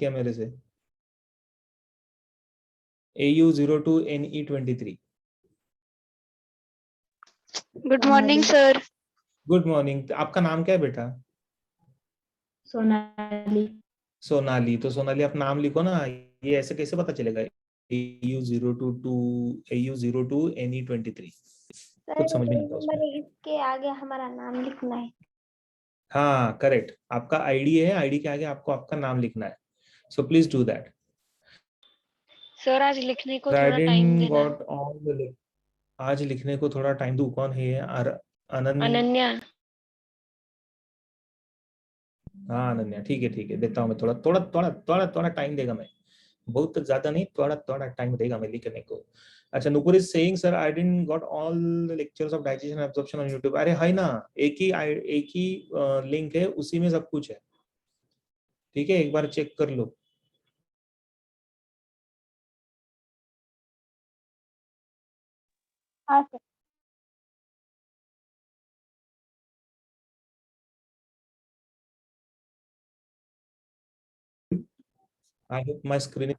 क्या मेरे से? AU02NE23। Good morning sir. Good morning. आपका नाम क्या है बेटा? सोनाली। सोनाली। तो सोनाली आप नाम लिखो ना, ये ऐसे कैसे पता चलेगा? AU02NE23 कुछ समझ में नहीं आता उसमें। इसके आगे हमारा नाम लिखना है। हाँ करेक्ट, आपका आईडी है, आईडी के आगे आपको आपका नाम लिखना है। So please do that. Sir आज लिखने को थोड़ा टाइम देना। आज लिखने को थोड़ा टाइम दू? कौन है ये? अनन्या। हाँ अनन्या, ठीक है ठीक है, देता हूँ मैं। थोड़ा थोड़ा थोड़ा थोड़ा थोड़ा टाइम देगा मैं, बहुत ज्यादा नहीं, थोड़ा थोड़ा टाइम देगा मैं लिखने को। अच्छा, Nupur is saying sir I didn't got all the lectures of digestion and absorption on YouTube. अरे है ना, एक ही लिंक है, उसी में सब कुछ है। ठीक है, एक बार चेक कर लो। हाँ sir. I hope my screen.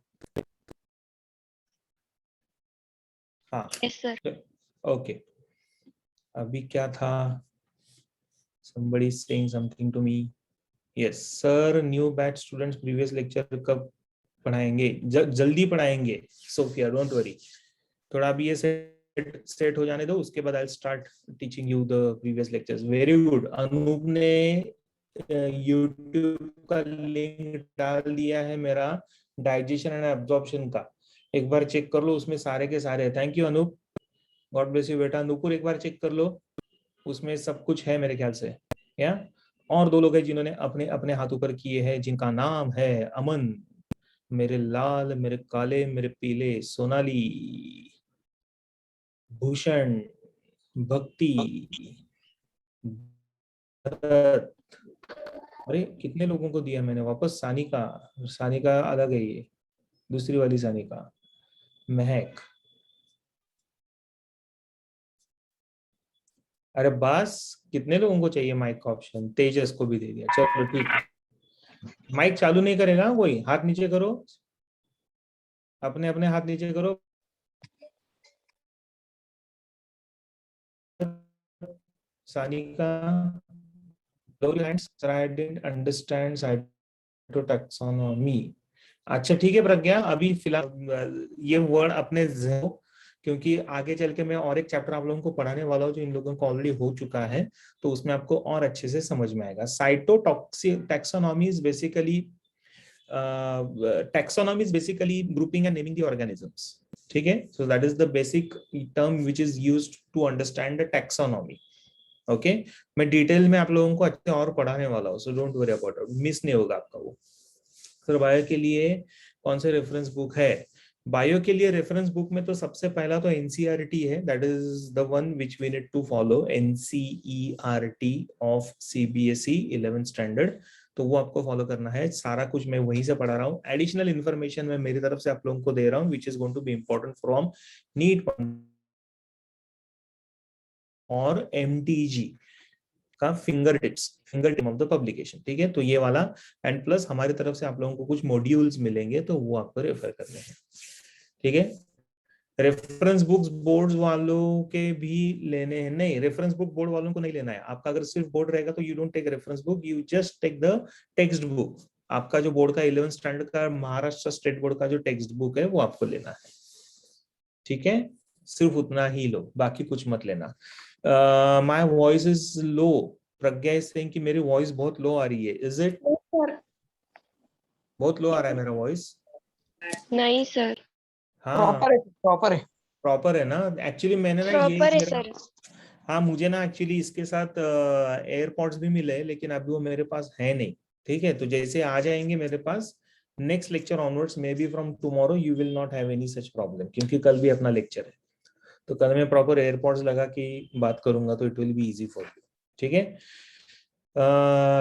हाँ यस सर। ओके। अभी क्या था? somebody is saying something to me. yes sir, new batch students previous lecture कब पढ़ाएंगे? जल्दी पढ़ाएंगे सोफिया, डोंट वरी। थोड़ा अभी ये सेट हो जाने दो, उसके बाद I start teaching you the previous lectures. Very good. Anoop ने यूट्यूब का लिंक डाल दिया है मेरा डाइजेशन एंड एब्जॉर्प्शन का, एक बार चेक कर लो, उसमें सारे के सारे। Thank you Anoop, god bless you बेटा। नुपुर एक बार चेक कर लो, उसमें सब कुछ है मेरे ख्याल से। या और दो लोग हैं जिन्होंने अपने अपने हाथ ऊपर किए हैं, जिनका नाम है अमन, मेरे लाल, मेरे काले, मेरे पीले, सोनाली, भूषण, भक्ति, भरत। अरे कितने लोगों को दिया मैंने वापस? सानिका, सानिका अलग है ये, दूसरी वाली सानिका, महक। अरे बस, कितने लोगों को चाहिए माइक का ऑप्शन? तेजस को भी दे दिया, चलो ठीक है। माइक चालू नहीं करेगा कोई? हाथ नीचे करो, अपने अपने हाथ नीचे करो। Sanika, lower your hands. Sir, I didn't understand cytotaxonomy. अच्छा ठीक है प्रज्ञा, अभी फिलहाल ये वर्ड अपने क्योंकि आगे चल के मैं और एक चैप्टर आप लोगों को पढ़ाने वाला हूँ जो इन लोगों को ऑलरेडी हो चुका है, तो उसमें आपको और अच्छे से समझ में आएगा। Taxonomy is basically grouping and naming the organisms. ठीक है, so that is the basic term which is used to understand the taxonomy. Okay, मैं डिटेल में आप लोगों को अच्छे और पढ़ाने वाला हूँ, so don't worry about it, miss नहीं होगा आपका वो। सर बायो के लिए कौन से रेफरेंस बुक है? बायो के लिए रेफरेंस बुक में तो सबसे पहला तो एनसीईआरटी है, that is the one which we need to follow, NCERT of CBSE 11th standard. तो वो आपको फॉलो करना है, सारा कुछ मैं वहीं से पढ़ा रहा हूँ। एडिशनल इन्फॉर्मेशन मैं मेरी तरफ से आप लोगों को दे रहा हूँ which is going to be important from NEET और एमटीजी का finger tip of the publication. ठीक है, तो ये वाला, एंड प्लस हमारी तरफ से आप लोगों को कुछ मॉड्यूल्स मिलेंगे, तो वो आपको रेफर करने हैं। ठीक है, रेफरेंस बुक्स बोर्ड वालों के भी लेने हैं? नहीं, रेफरेंस बुक बोर्ड वालों को नहीं लेना है आपका। अगर सिर्फ बोर्ड रहेगा तो you don't take reference book, you just take the textbook. आपका जो बोर्ड का 11th स्टैंडर्ड का महाराष्ट्र स्टेट बोर्ड का जो टेक्स्ट बुक है वो आपको लेना है। ठीक है, सिर्फ उतना ही लो, बाकी कुछ मत लेना। My voice is low, Pragya is saying कि मेरी वॉइस बहुत लो आ रही है। Is it? बहुत लो आ रहा है मेरा वॉइस? नहीं सर। हाँ प्रॉपर है प्रॉपर है ना? एक्चुअली मैंने ना ये प्रॉपर है सर। हाँ मुझे ना एक्चुअली इसके साथ एयरपॉड्स भी मिले, लेकिन अभी वो मेरे पास है नहीं। ठीक है, तो जैसे आ जाएंगे मेरे पास next lecture onwards, may be from tomorrow you will not have any such problem, क्योंकि कल भी अपना लेक्चर है, तो कल मैं प्रॉपर एयरपॉड्स लगा के बात करूंगा, तो it will be easy for you. ठीक है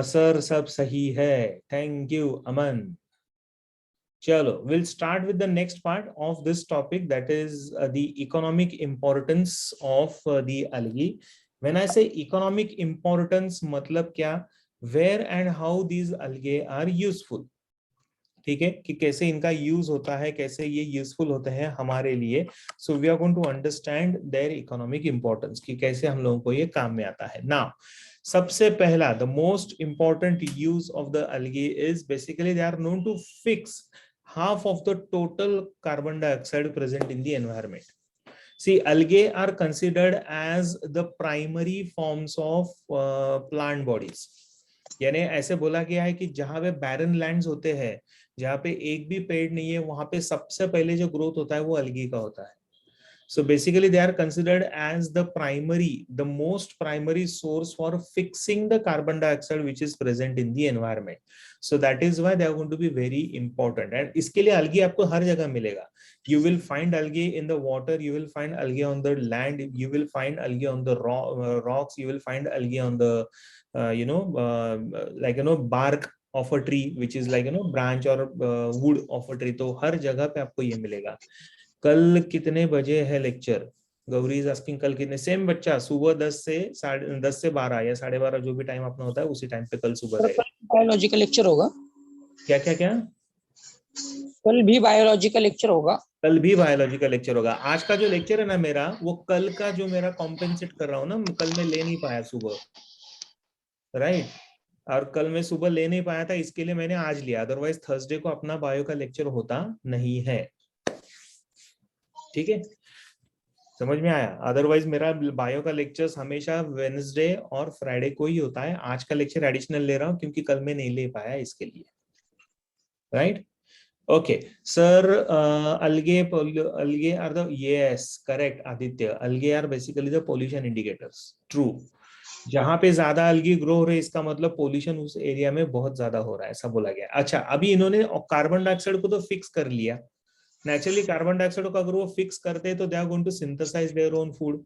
सर, सब सही है, थैंक यू अमन। चलो, we'll start with the next part of this topic, that is the economic importance of the algae. When I say economic importance, मतलब क्या? Where and how these algae are useful. ठीक है, कि कैसे इनका use होता है, कैसे ये यूजफुल होते हैं हमारे लिए। So we are going to understand their economic importance, कि कैसे हम लोगों को ये काम में आता है। नाउ सबसे पहला, the most important use of the algae is basically they are known to fix half of the total carbon dioxide present in the environment. See, algae are considered as the primary forms of plant bodies. यानी ऐसे बोला गया है कि जहां पे बैरन lands होते हैं, जहां पे एक भी पेड़ नहीं है, वहां पे सबसे पहले जो ग्रोथ होता है वो algae का होता है. So basically they are considered as the most primary source for fixing the carbon dioxide which is present in the environment. So that is why they are going to be very important. And इसके लिए algae आपको हर जगह मिलेगा. You will find algae in the water, you will find algae on the land, you will find algae on the rocks, you will find algae on the bark of a tree, which is like branch or wood of a tree. तो हर जगह पे आपको ये मिलेगा. कल कितने बजे है लेक्चर? गौरी इज आस्किंग कल कितने, सेम बच्चा सुबह 10 से 12 या 12:30 जो भी टाइम अपना होता है उसी टाइम पे कल सुबह रहेगा. बायोलॉजिकल लेक्चर होगा. क्या क्या क्या? कल भी बायोलॉजिकल लेक्चर होगा. कल भी बायोलॉजिकल लेक्चर होगा. आज का जो लेक्चर है ना मेरा, वो कल का जो मेरा कॉम्पेंसेट कर रहा हूँ ना, कल मैं ले नहीं पाया सुबह, राइट? और कल मैं सुबह ले नहीं पाया था, इसके लिए मैंने आज लिया. अदरवाइज थर्सडे को अपना बायो का लेक्चर होता नहीं है. ठीक है, समझ में आया? अदरवाइज मेरा बायो का लेक्चर्स हमेशा वेडनेसडे और फ्राइडे को ही होता है. आज का लेक्चर एडिशनल ले रहा हूँ क्योंकि कल मैं नहीं ले पाया इसके लिए, right? Okay sir, algae are the, yes correct Aditya, algae are basically the pollution indicators. True. जहां पे ज्यादा algae ग्रो हो रहे हैं इसका मतलब पोल्यूशन उस एरिया में बहुत ज्यादा हो रहा है, ऐसा बोला गया. अच्छा, अभी इन्होंने कार्बन डाइऑक्साइड को तो फिक्स कर लिया. नेचुरली कार्बन डाइऑक्साइड को अगर वो फिक्स करते हैं तो they are going to synthesise their own food.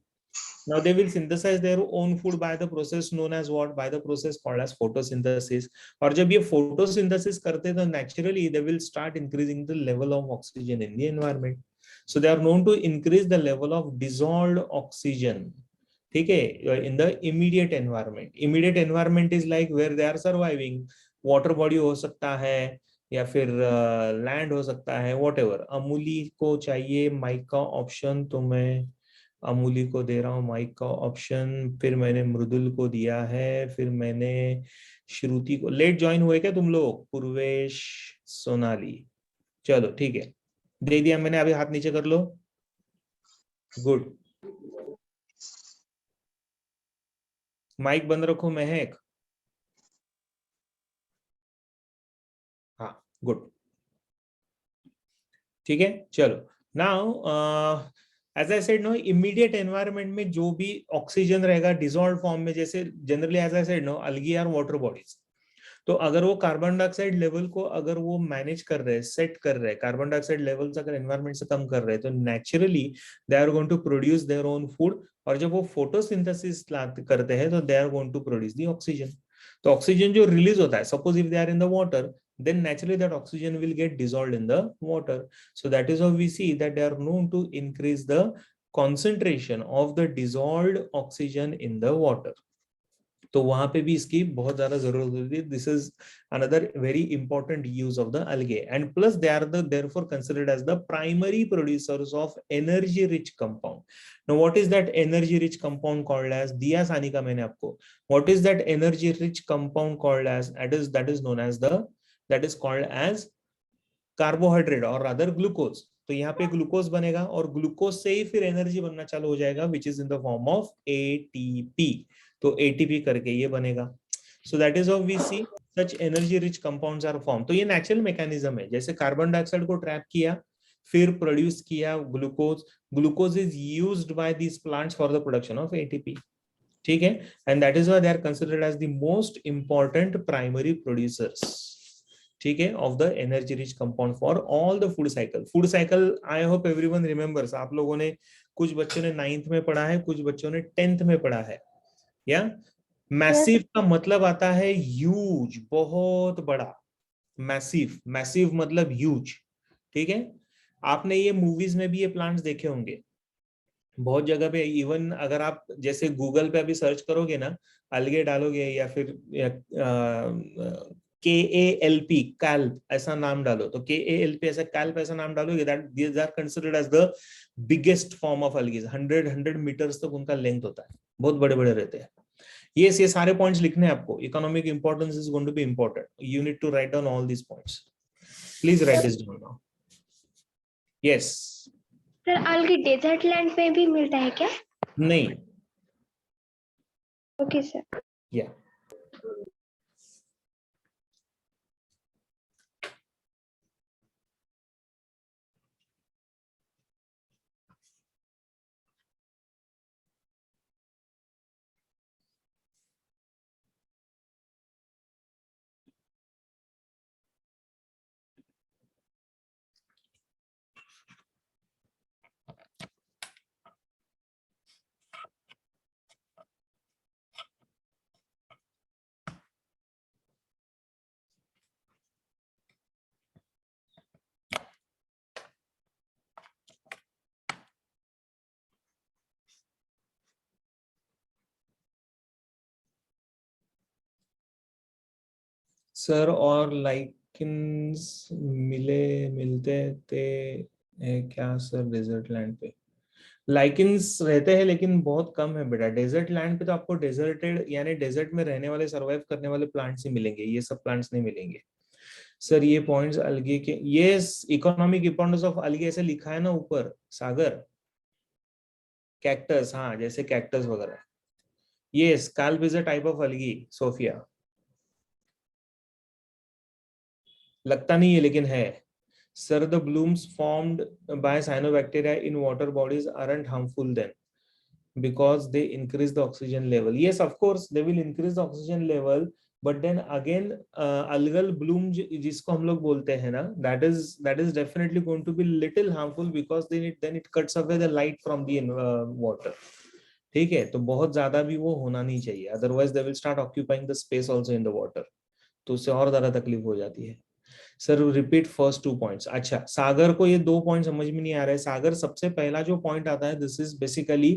Now they will synthesize their own food by the process known as what? By the process called as photosynthesis. और जब ये photosynthesis करते हैं तो naturally they will start increasing the level of oxygen in the environment. So they are known to increase the level of dissolved oxygen. ठीक है, in the immediate environment. Immediate environment is like where they are surviving. Water body हो सकता है या फिर land हो सकता है, whatever. अमूली को चाहिए माइक का ऑप्शन, तो मैं अमूली को दे रहा हूँ माइक का ऑप्शन. फिर मैंने मृदुल को दिया है, फिर मैंने श्रुति को. लेट ज्वाइन हुए क्या तुम लोग? पूर्वेश, सोनाली, चलो ठीक है, दे दिया मैंने. अभी हाथ नीचे कर लो. गुड. माइक बंद रखो महक. हाँ गुड, ठीक है. चलो now as I said know, immediate environment में जो भी ऑक्सीजन रहेगा डिसॉल्व फॉर्म में, जैसे generally as I said know, algae are water bodies. तो अगर वो कार्बन डाइऑक्साइड लेवल को अगर वो मैनेज कर रहे हैं, सेट कर रहे हैं, कार्बन डाइऑक्साइड लेवल्स अगर एनवायरनमेंट से कम कर रहे हैं, तो naturally they are going to produce their own food. और जब वो फोटोसिंथेसिस करते हैं तो they are going to produce the oxygen. तो ऑक्सीजन जो रिलीज होता है, suppose if they are in the water, then naturally that oxygen will get dissolved in the water. So that is how we see that they are known to increase the concentration of the dissolved oxygen in the water. तो वहां पे भी इसकी बहुत ज्यादा जरूरत होती है. This is another very important use of the algae. And plus they are therefore considered as the primary producers of energy rich compound. Now what is that energy rich compound called as? दिया सानिका मैंने आपको. What is that energy rich compound called as? That is known as that is called as carbohydrate or rather glucose. तो यहाँ पे glucose बनेगा और glucose से ही फिर एनर्जी बनना चालू हो जाएगा, which is in the form of ATP. तो ATP करके ये बनेगा. So that is how we see such energy rich compounds are formed. तो ये नेचुरल मैकेनिज्म है. जैसे कार्बन डाइऑक्साइड को ट्रैप किया, फिर प्रोड्यूस किया glucose. Glucose is used by these plants for the production of ATP. ठीक है, and that is why they are considered as the most important primary producers, ठीक है, of the energy rich compound for all the food cycle. Food cycle I hope everyone remembers. आप लोगों ने, कुछ बच्चों ने 9th में पढ़ा है, कुछ बच्चों ने 10th में पढ़ा है. या मैसिव का मतलब आता है ह्यूज, बहुत बड़ा. मैसिव मतलब ह्यूज. ठीक है, आपने ये मूवीज में भी ये प्लांट्स देखे होंगे बहुत जगह पे. इवन अगर आप जैसे गूगल पे अभी सर्च करोगे ना, algae डालोगे या फिर KALP कैल्प ऐसा नाम डालो, तो KALP ऐसा कैल्प ऐसा नाम डालोगे, that these are considered as the biggest form of algaes. 100 metres तक उनका लेंथ होता है, बहुत बड़े बड़े रहते हैं। ये सारे पॉइंट्स लिखने हैं आपको। Economic importance is going to be important, you need to write down all these points. Please write this down now. Yes sir algae desert land पे भी मिलता है क्या? नहीं, ओके सर। या सर और लाइकिन्स मिलते थे है क्या सर डेजर्ट लैंड पे? लाइकिन्स रहते हैं लेकिन बहुत कम है बेटा। डेजर्ट लैंड पे तो आपको डेजर्टेड यानी डेजर्ट में रहने वाले सर्वाइव करने वाले प्लांट्स ही मिलेंगे, ये सब प्लांट्स नहीं मिलेंगे सर। ये पॉइंट्स अलगे के, ये इकोनॉमिक इंपॉर्टेंस ऑफ अलगे ऐसे लिखा है ना ऊपर सागर। कैक्टस, हाँ जैसे कैक्टस वगैरह। ये scalp is a type of algae Sophia. लगता नहीं है लेकिन है sir. The blooms formed by cyanobacteria in water bodies aren't harmful then because they increase the oxygen level. Yes, of course they will increase the oxygen level, but then again algal bloom जिसको हम लोग बोलते हैं ना, that is definitely going to be little harmful because then it cuts away the light from the water. ठीक है, तो बहुत ज्यादा भी वो होना नहीं चाहिए, otherwise they will start occupying the space also in the water, तो उससे और ज्यादा तकलीफ हो जाती है। Sir repeat first 2 points. अच्छा, सागर को ये 2 पॉइंट समझ में नहीं आ रहा है। सागर सबसे पहला जो पॉइंट आता है, this is basically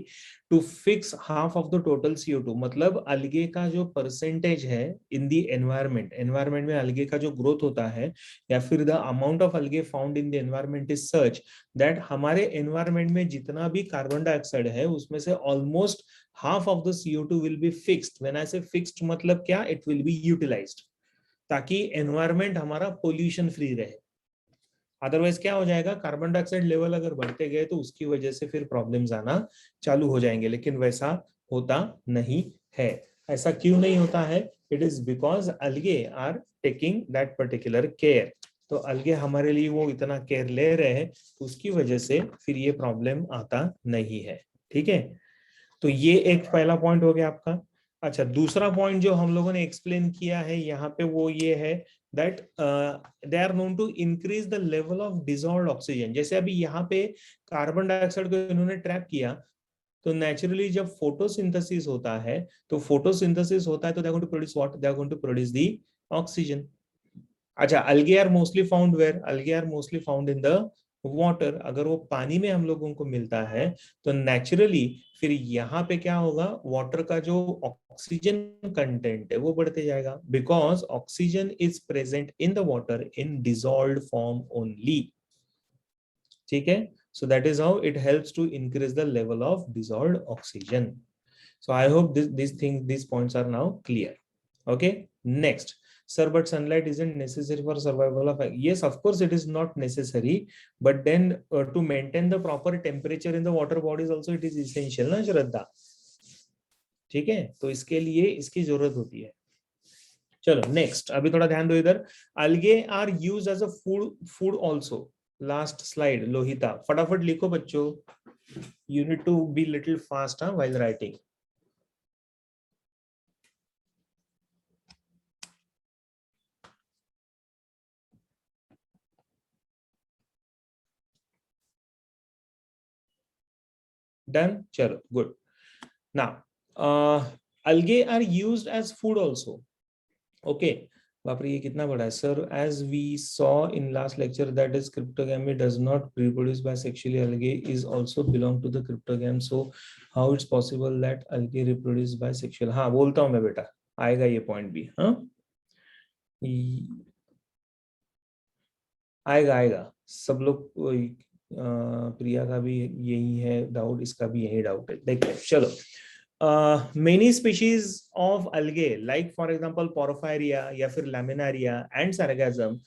to fix half of the total CO2, मतलब अलगे का जो परसेंटेज है इन द एनवायरमेंट में अलगे का जो ग्रोथ होता है, या फिर द अमाउंट ऑफ अलगे found in the environment is such that हमारे एनवायरमेंट में जितना भी कार्बन डाइऑक्साइड है उसमें से almost half of the CO2 will be fixed. When I से फिक्स्ड मतलब क्या, इट विल बी यूटिलाइज्ड, ताकि एनवायरमेंट हमारा पोल्यूशन फ्री रहे। अदरवाइज क्या हो जाएगा, कार्बन डाइऑक्साइड लेवल अगर बढ़ते गए तो उसकी वजह से फिर प्रॉब्लम्स आना चालू हो जाएंगे, लेकिन वैसा होता नहीं है। ऐसा क्यों नहीं होता है? It is because algae are taking that particular care. तो अलगे हमारे लिए वो इतना केयर ले रहे हैं, तो उसकी वजह से फिर ये प्रॉब्लम आता नहीं है। ठीक है, तो ये एक पहला पॉइंट हो गया आपका। अच्छा, दूसरा पॉइंट जो हम लोगों ने एक्सप्लेन किया है यहाँ पे वो ये है that they are known to increase the level of dissolved oxygen. जैसे अभी यहाँ पे कार्बन डाइऑक्साइड को इन्होंने ट्रैप किया, तो नेचुरली जब फोटोसिंथेसिस होता है तो they are going to produce what, they are going to produce the oxygen. अच्छा, algae are mostly found where, algae are mostly found in the water. अगर वो पानी में हम लोगों को मिलता है तो नेचुरली फिर यहाँ पे क्या होगा, वाटर का जो ऑक्सीजन कंटेंट है वो बढ़ते जाएगा, because oxygen is present in the water in dissolved form only. ठीक है, so that is how it helps to increase the level of dissolved oxygen. So I hope these points are now clear. Okay, next. Sir, but sunlight isn't necessary for survival of. Yes, of course it is not necessary, but then to maintain the proper temperature in the water bodies also it is essential ना श्रद्धा। ठीक है, तो इसके लिए इसकी जरूरत होती है। चलो नेक्स्ट, अभी थोड़ा ध्यान दो इधर। Algae are used as a food also. Last slide Lohita, फटाफट लिखो बच्चों, you need to be little fast while writing. Done, चलो good. Now algae are used as food also. Okay, बाप रे ये कितना बड़ा है sir. as we saw in last lecture that is cryptogamy does not reproduce by sexually, algae is also belong to the cryptogam, so how it's possible that algae reproduce by sexual? हाँ बोलता हूँ मैं बेटा, आएगा ये point भी। हाँ आएगा आएगा सब लोग प्रिया का भी यही है डाउट, इसका भी यही डाउट है। देखिए चलो, many species of algae like for example porphyria या फिर laminaria and sargassum,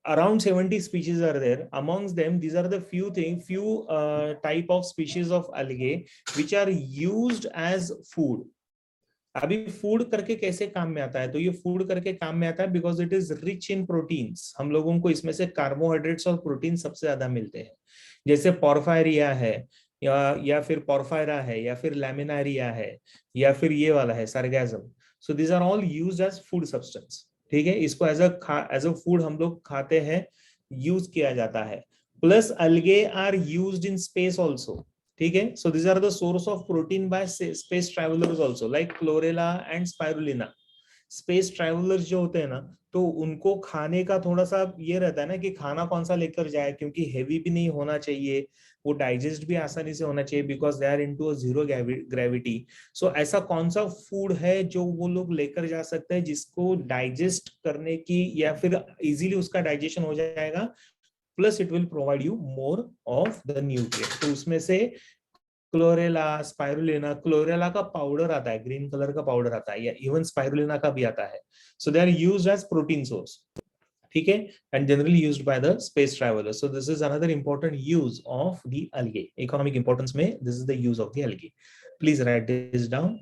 around 70 species are there. Amongst them, these are the few type of species of algae which are used as food. अभी food करके कैसे काम में आता है, तो ये फूड करके काम में आता है because it is rich in proteins. हम लोगों को इसमें से कार्बोहाइड्रेट्स और प्रोटीन सबसे ज्यादा मिलते हैं। जैसे पोरफायरिया है या फिर पोरफायरा है या फिर लैमिनारिया है या फिर ये वाला है sargassum. So these are all used as food substance. ठीक है, इसको एज अ फूड हम लोग खाते हैं, यूज किया जाता है। Plus algae are used in space also. ठीक है, so this are the source of protein by space travellers also like chlorella and spirulina. Space travellers जो होते हैं ना, तो उनको खाने का थोड़ा सा ये रहता है ना कि खाना कौन सा लेकर जाए, क्योंकि हेवी भी नहीं होना चाहिए, वो डाइजेस्ट भी आसानी से होना चाहिए because they are into a zero gravity. So ऐसा कौन सा फूड है जो वो लोग लेकर जा सकते हैं जिसको डाइजेस्ट करने की या फिर इजीली उसका डाइजेशन हो जाएगा, plus it will provide you more of the nutrient. तो उसमें से क्लोरेला, स्पाइरुलिना, क्लोरेला का पाउडर आता है, ग्रीन कलर का पाउडर आता है, या इवन स्पाइरुलिना का भी आता है। So they are used as protein source. ठीक है, and generally used by the space travellers. So this is another important use of the algae। Economic importance में this is the use of the algae। Please write this down.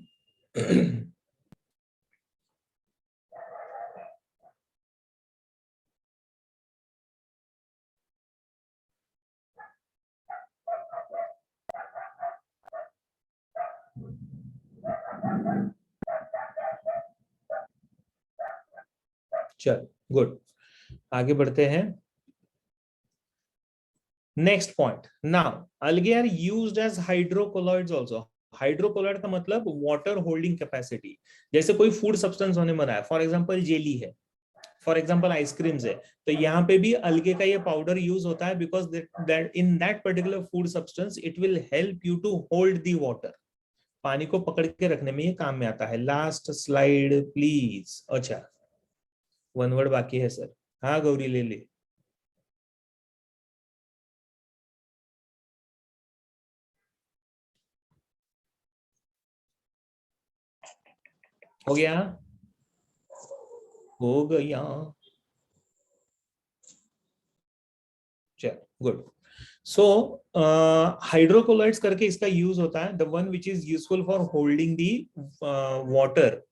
चल good, आगे बढ़ते हैं। Next point, now algae are used as hydrocolloids also. Hydrocolloid का मतलब water holding capacity. जैसे कोई food substance होने में रहा है, फॉर एग्जांपल जेली है, फॉर एग्जांपल आइसक्रीम्स है, तो यहाँ पे भी algae का ये पाउडर यूज होता है because that in that particular food substance it will help you to hold the water. पानी को पकड़ के रखने में ये काम में आता है। Last slide please. अच्छा, वन वर्ड बाकी है सर। हाँ गौरी ले ले। हो गया, हो गया। चल गुड। सो हाइड्रोकोलॉइड्स करके इसका यूज होता है, the one which is useful for holding the water.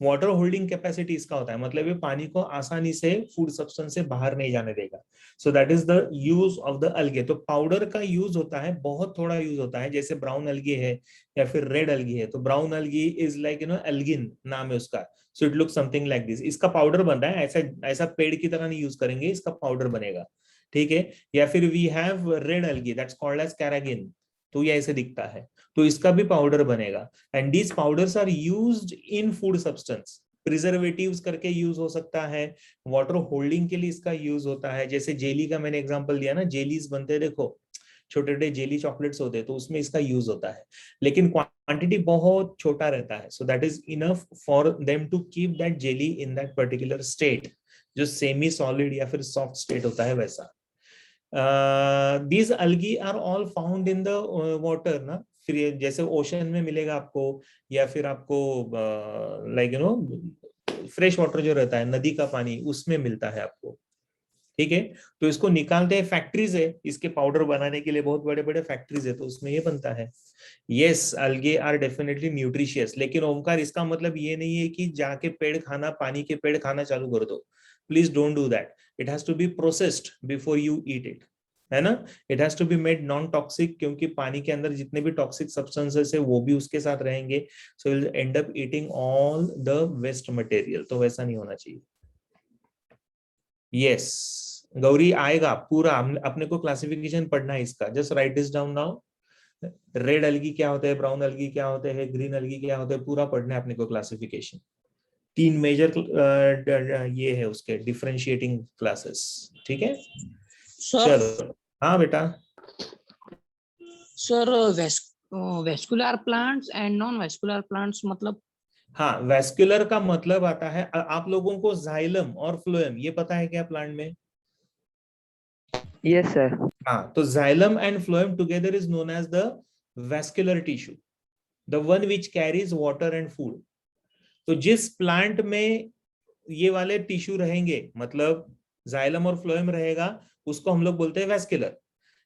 Water holding capacity इसका होता है, मतलब ये पानी को आसानी से फूड सब्सटेंस से बाहर नहीं जाने देगा। सो that is the use of the algae। तो पाउडर का यूज होता है, बहुत थोड़ा यूज होता है। जैसे ब्राउन algae है या फिर रेड algae है, तो brown algae is like algin नाम है उसका। So it look something like this. इसका पाउडर बन रहा है, ऐसा पेड़ की तरह नहीं यूज करेंगे, इसका पाउडर बनेगा। ठीक है, या फिर we have red algae that's called as carrageenan, तो ये ऐसे दिखता है, तो इसका भी पाउडर बनेगा। And these powders are used in food substance. Preservatives करके यूज हो सकता है, वाटर होल्डिंग के लिए इसका यूज होता है। जैसे जेली का मैंने एग्जांपल दिया ना, जेलीज बनते हैं, देखो छोटे छोटे जेली चॉकलेट्स होते हैं, तो उसमें इसका यूज होता है, लेकिन क्वांटिटी बहुत छोटा रहता है। So that is enough for them to keep that jelly in that particular state, जो सेमी सॉलिड या फिर सॉफ्ट स्टेट होता है वैसा। these algae are all found in the water ना, फिर जैसे ओशन में मिलेगा आपको, या फिर आपको like you know fresh water जो रहता है, नदी का पानी, उसमें मिलता है आपको। ठीक है, तो इसको निकालते हैं, फैक्ट्रीज है इसके पाउडर बनाने के लिए, बहुत बड़े बड़े फैक्ट्रीज है, तो उसमें ये बनता है। Yes, algae are definitely nutritious, लेकिन ओमकार इसका मतलब ये नहीं है कि जाके पेड़ खाना, पानी के पेड़ खाना चालू कर दो। Please don't do that. It has to be processed before you eat it, है ना। It has to be made non toxic, क्योंकि पानी के अंदर जितने भी टॉक्सिक सब्सटेंसेस है वो भी उसके साथ रहेंगे। So will end up eating all the waste material, तो वैसा नहीं होना चाहिए। यस गौरी, आएगा पूरा, अपने को क्लासिफिकेशन पढ़ना है इसका। Just right this down now. Red algae क्या होते हैं, ब्राउन algae क्या होते हैं, ग्रीन algae क्या होते हैं, पूरा पढ़ना है अपने को क्लासिफिकेशन। 3 मेजर ये है उसके डिफरेंशिएटिंग क्लासेस। ठीक है सर। चलो, हाँ बेटा। Sir vascular plants and non vascular plants मतलब हाँ, वैस्कुलर का मतलब आता है, आप लोगों को जाइलम और फ्लोएम ये पता है क्या प्लांट में? Yes, sir. हाँ, तो xylem and phloem together is known as the vascular tissue, the one which carries water and food. तो जिस प्लांट में ये वाले टिश्यू रहेंगे, मतलब जाइलम और फ्लोएम रहेगा, उसको हम लोग बोलते हैं वैस्कुलर।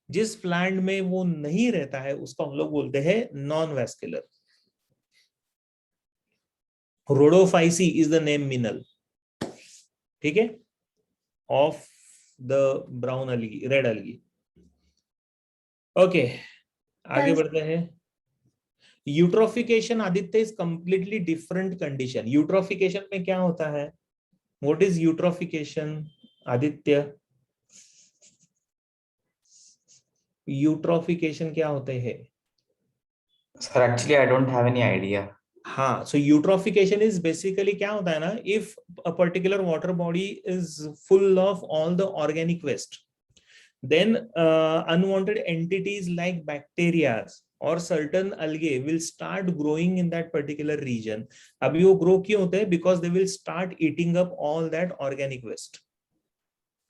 जिस प्लांट में वो नहीं रहता है उसको हम लोग बोलते हैं non vascular. Rhodophyceae is the name Minal, ठीक है, of the brown algae, red algae. Okay, आगे बढ़ते हैं। Eutrophication Aditya is completely different condition. Eutrophication में क्या होता है? What is eutrophication Aditya? Eutrophication क्या होते हैं? Sir, actually, I don't have any idea. हाँ, so eutrophication is basically क्या होता है ना, if a particular water body is full of all the organic waste, then unwanted entities like bacteria or certain algae will start growing in that particular region. अभी वो grow क्यों होते हैं? Because they will start eating up all that organic waste.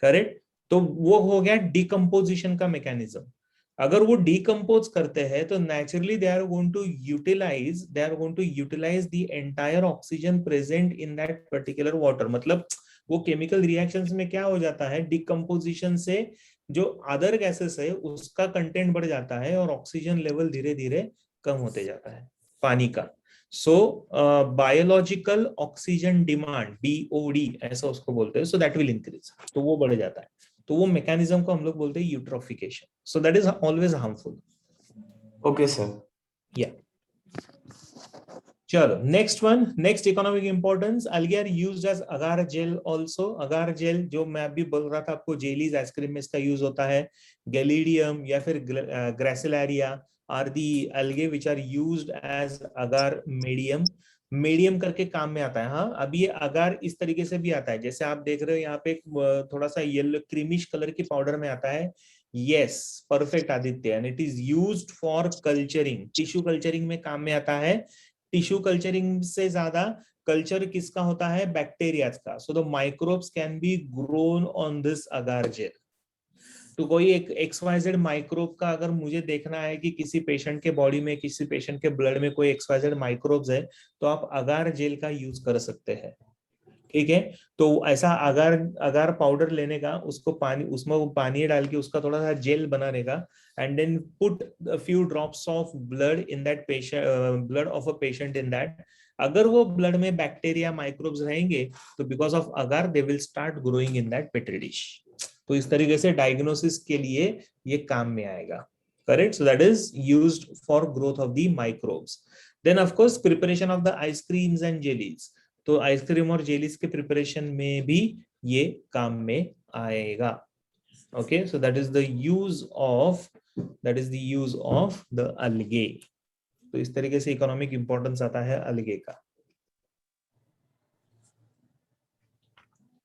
Correct? तो वो हो गया decomposition का mechanism. अगर वो डिकम्पोज करते हैं तो naturally they are going to utilise the entire oxygen present in that particular water. मतलब वो केमिकल रिएक्शंस में क्या हो जाता है, डिकम्पोजिशन से जो अदर गैसेस है उसका कंटेंट बढ़ जाता है और ऑक्सीजन लेवल धीरे धीरे कम होते जाता है पानी का। So biological oxygen demand, BOD ऐसा उसको बोलते हैं, सो दैट विल इंक्रीज, तो वो बढ़ जाता है। तो वो मैकेनिज्म को हम लोग बोलते हैं eutrophication. So that is always harmful. Okay, sir. या चलो next one, next economic importance, algae are used as agar gel also। agar gel जो मैं अभी बोल रहा था आपको, जेलीज आइसक्रीम में इसका यूज होता है। गैलिडियम या फिर gracilaria are the algae which are used as agar medium। Medium करके काम में आता है। हाँ, अब ये अगार इस तरीके से भी आता है, जैसे आप देख रहे हो यहाँ पे एक थोड़ा सा येलो क्रीमिश कलर की पाउडर में आता है। Yes, perfect Aditya, and it is used for culturing, tissue culturing में काम में आता है। टिश्यू कल्चरिंग से ज्यादा कल्चर किसका होता है? बैक्टीरिया का। So the microbes can be grown on this agar gel. तो कोई एक XYZ माइक्रोब का अगर मुझे देखना है कि किसी पेशेंट के बॉडी में, किसी पेशेंट के ब्लड में कोई XYZ माइक्रोब्स है, तो आप अगार जेल का यूज कर सकते हैं, ठीक है। तो ऐसा अगार पाउडर लेने का, उसको पानी, उसमें वो पानी डाल के उसका थोड़ा सा जेल बनाने का, and then put a few drops of blood in that patient, blood of a patient in that। अगर वो ब्लड में बैक्टीरिया माइक्रोब्स रहेंगे तो because of agar they will start growing in that petri dish. तो इस तरीके से diagnosis के लिए ये काम में आएगा। Correct? So that is used for growth of the microbes. Then of course preparation of the ice creams and jellies. तो आइसक्रीम और जेलीज के प्रिपरेशन में भी ये काम में आएगा। Okay, so that is the use of the algae. तो इस तरीके से इकोनॉमिक इंपॉर्टेंस आता है अलगे का।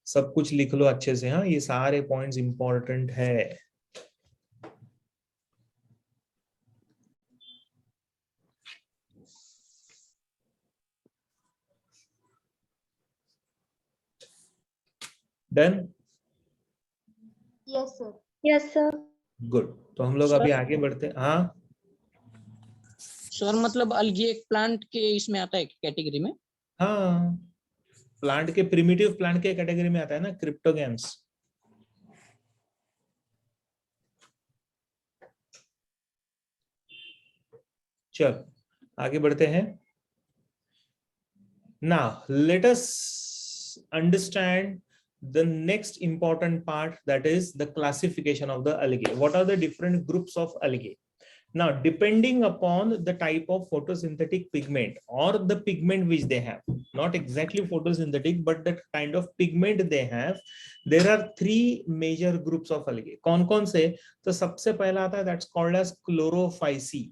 सब कुछ लिख लो अच्छे से। हाँ, ये सारे पॉइंट्स इंपॉर्टेंट है। Done? Yes sir. Yes sir. Good. तो हम लोग अभी आगे बढ़ते। हाँ सर, मतलब अलगी एक प्लांट के इसमें आता है कैटेगरी में? हाँ, प्लांट के, प्रिमिटिव प्लांट के कैटेगरी में आता है ना, क्रिप्टोगैम्स। चल आगे बढ़ते हैं। Now let us understand the next important part, that is the classification of the algae. What are the different groups of algae? Now, depending upon the type of photosynthetic pigment or the pigment which they have, not exactly photosynthetic, but the kind of pigment they have, there are three major groups of algae. कौन-कौन से? तो सबसे पहला आता है, that's called as chlorophyceae.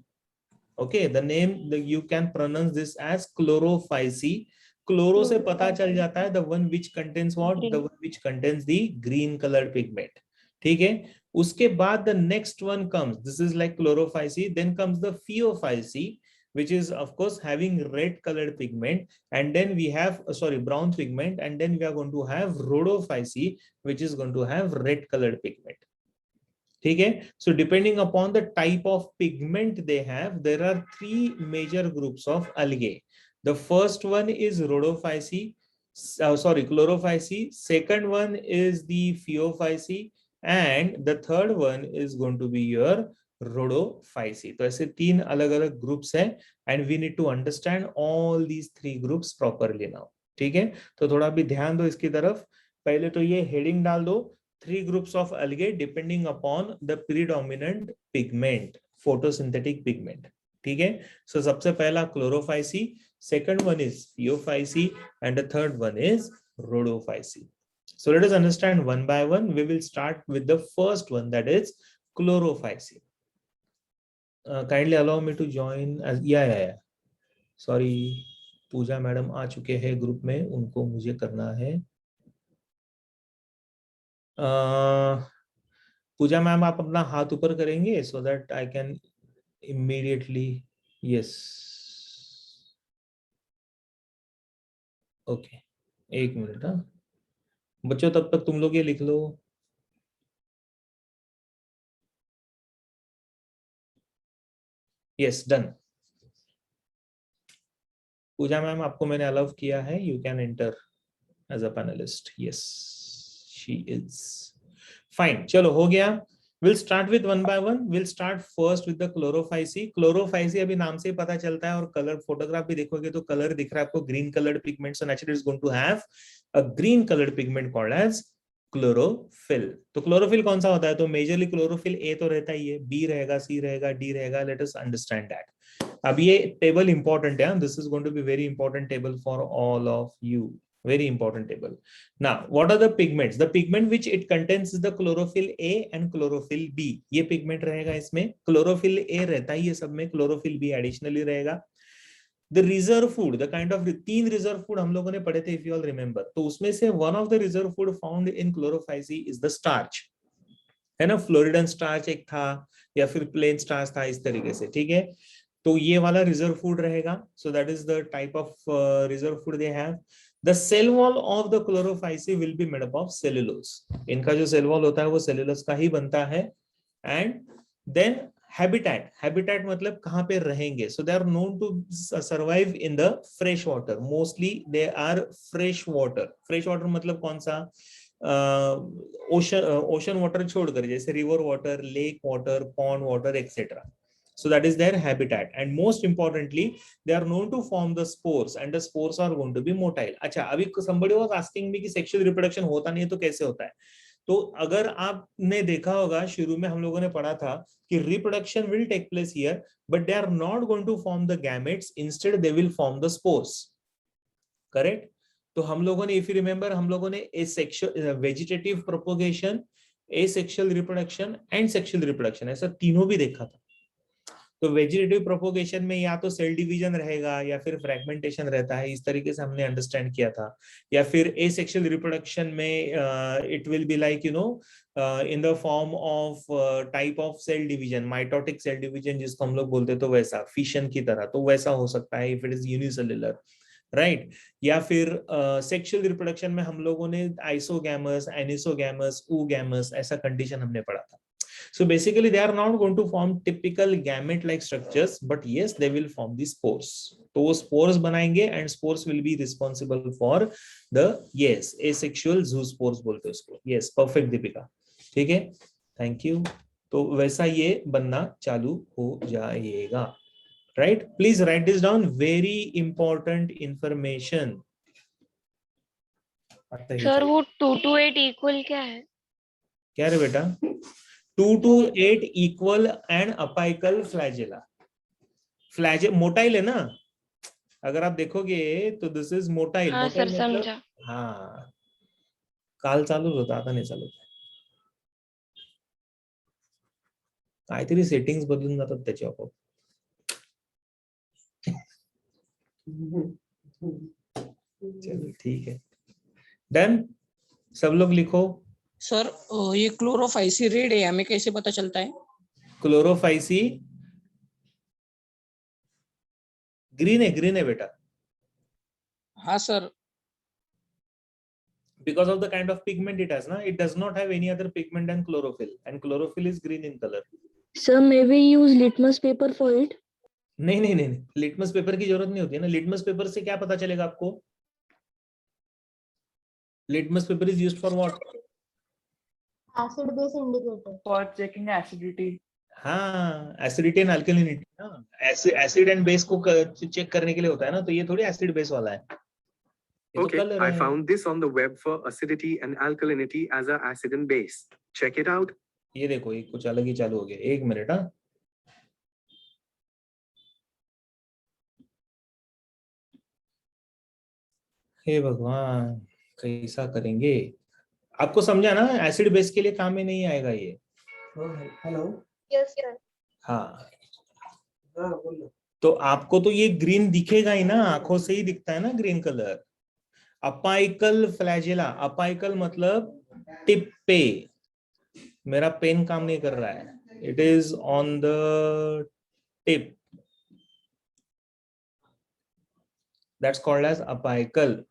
Okay, the name, you can pronounce this as chlorophyceae. Chloro से पता चल जाता है, the one which contains what? The one which contains the green colored pigment. ठीक है। उसके बाद the next one comes, this is like chlorophyceae, then comes the phaeophyceae, which is of course having red colored pigment, and then we have brown pigment, and then we are going to have rhodophyce, which is going to have red colored pigment. Okay, so depending upon the type of pigment they have, there are three major groups of algae. The first one is rhodophyce, chlorophyce. Second one is the phaeophyce, and the third one is going to be your rhodophyce. तो ऐसे तीन अलग-अलग groups हैं, and we need to understand all these three groups properly now. ठीक है, तो थोड़ा भी ध्यान दो इसकी तरफ. पहले तो ये heading डाल दो, three groups of algae depending upon the predominant pigment, photosynthetic pigment. ठीक है, so सबसे पहला chlorophyce, second one is phaeophyce, and the third one is rhodophyce. So let us understand one by one. We will start with the first one, that is chlorophyce. Kindly allow me to join as yeah. Sorry, Puja madam आ चुके हैं group में, उनको मुझे करना है. पूजा ma'am आप अपना हाथ ऊपर करेंगे so that I can immediately. Yes. Okay. एक मिनट. हाँ बच्चों, तब तक तुम लोग ये लिख लो. Yes, done. पूजा मैम आपको मैंने अलाउ किया है. You can enter as a panelist. Yes, she is. Fine. चलो हो गया. We'll start with one by one. We'll start first with the chlorophyce. Chlorophyce अभी नाम से ही पता चलता है, और कलर फोटोग्राफ भी देखोगे तो कलर दिख रहा है आपको, green coloured pigment. So naturally it's going to have a green colored pigment called as chlorophyll. तो chlorophyll कौन सा होता है? तो मेजरली chlorophyll A तो रहता ही है, B रहेगा, C रहेगा, D रहेगा. Let us understand that. अब ये टेबल इंपॉर्टेंट है. This is going to be very important table for all of you. Very important table. Now, what are the pigments? The pigment which it contains is the chlorophyll A and chlorophyll B. ये pigment रहेगा इसमें. chlorophyll A रहता ही है सब में, chlorophyll B additionally रहेगा. The reserve food, the kind of तीन reserve food हम लोगों ने पढ़े थे, if you all remember. तो उसमें से one of the reserve food found in chlorophyce is the starch. है ना, Floridan starch एक था, या फिर plain starch था, इस तरीके से. ठीक है, तो ये वाला reserve food रहेगा. So that is the type of reserve food they have. The cell wall of the chlorophyce will be made up of cellulose. इनका जो cell wall होता है वो cellulose का ही बनता है. And then habitat. Habitat मतलब कहाँ पे रहेंगे. So they are known to survive in the fresh water. Mostly they are fresh water. Fresh water मतलब कौन सा? Ocean water छोड़कर, जैसे river water, lake water, pond water, etc. So that is their habitat, and most importantly, they are known to form the spores, and the spores are going to be motile. अच्छा, अभी somebody was asking me कि sexual reproduction होता नहीं है तो कैसे होता है? तो अगर आपने देखा होगा, शुरू में हम लोगों ने पढ़ा था कि reproduction will take place here, but they are not going to form the gametes. Instead, they will form the spores. Correct? तो हम लोगों ने, if you remember, हम लोगों ने asexual vegetative propagation, asexual reproduction, and sexual reproduction ऐसा तीनों भी देखा था. तो वेजिटेटिव प्रोपोगेशन में या तो सेल डिवीजन रहेगा या फिर फ्रैगमेंटेशन रहता है, इस तरीके से हमने अंडरस्टैंड किया था. या फिर एसेक्सुअल रिप्रोडक्शन में it will be like in the form of type of cell division, mitotic cell division जिसको हम लोग बोलते, तो वैसा फिशन की तरह, तो वैसा हो सकता है if it is unicellular, right. या फिर सेक्सुअल रिप्रोडक्शन में हम लोगों ने आइसोगैमस, एनिसोगैमस, oogamous ऐसा कंडीशन हमने पढ़ा था. So basically they are not going to form typical gamete like structures, but yes, they will form the spores. तो वो spores बनाएंगे, and spores will be responsible for the, yes, asexual zoospores बोलते हैं उसको. Yes, perfect Deepika. ठीक है, thank you. तो वैसा ये बनना चालू हो जाएगा, right? Please write this down. Very important information. Sir वो 2 to 8 इक्वल क्या है? क्या रे बेटा? 2 to 8 equal and apical flagella. Motile है ना, अगर आप देखोगे तो दिस इज मोटाइल. हाँ सर, समझा. हाँ, काल चालू होता, आता नाही चालू. काहीतरी सेटिंग्स बदलून जातात त्याच्या आपोआप. चलो ठीक है, डन. सब लोग लिखो. सर ये क्लोरोफाइस रेड है, हमें कैसे पता चलता है? क्लोरोफाइसी ग्रीन है बेटा, हाँ sir. because of the kind of pigment it has, na, it does not have any other pigment than chlorophyll, and chlorophyll is green in color. Sir, may we use litmus paper for it? नहीं, litmus paper की जरूरत नहीं होती है ना। Litmus paper से क्या पता चलेगा आपको? Litmus paper is used for what? Acid base indicator. For checking acidity. हाँ, एसिडिटी एंड अल्कलिनिटी ना, एसिड एंड बेस को चेक करने के लिए होता है ना, तो ये थोड़ी एसिड बेस वाला है। Okay, I found this on the web for acidity and alkalinity as a acid and base. Check it out. ये देखो, ये कुछ अलग ही चालू हो गया। एक मिनट। हाँ, हे भगवान, कैसा करेंगे? आपको समझा ना, एसिड बेस के लिए काम में नहीं आएगा ये। हेलो। Yes, sir. हाँ, बोलो। तो आपको तो ये ग्रीन दिखेगा ही ना, आंखों से ही दिखता है ना green colour. Apical flagella, apical मतलब टिप पे। मेरा पेन काम नहीं कर रहा है, it is on the tip, that's called as apical.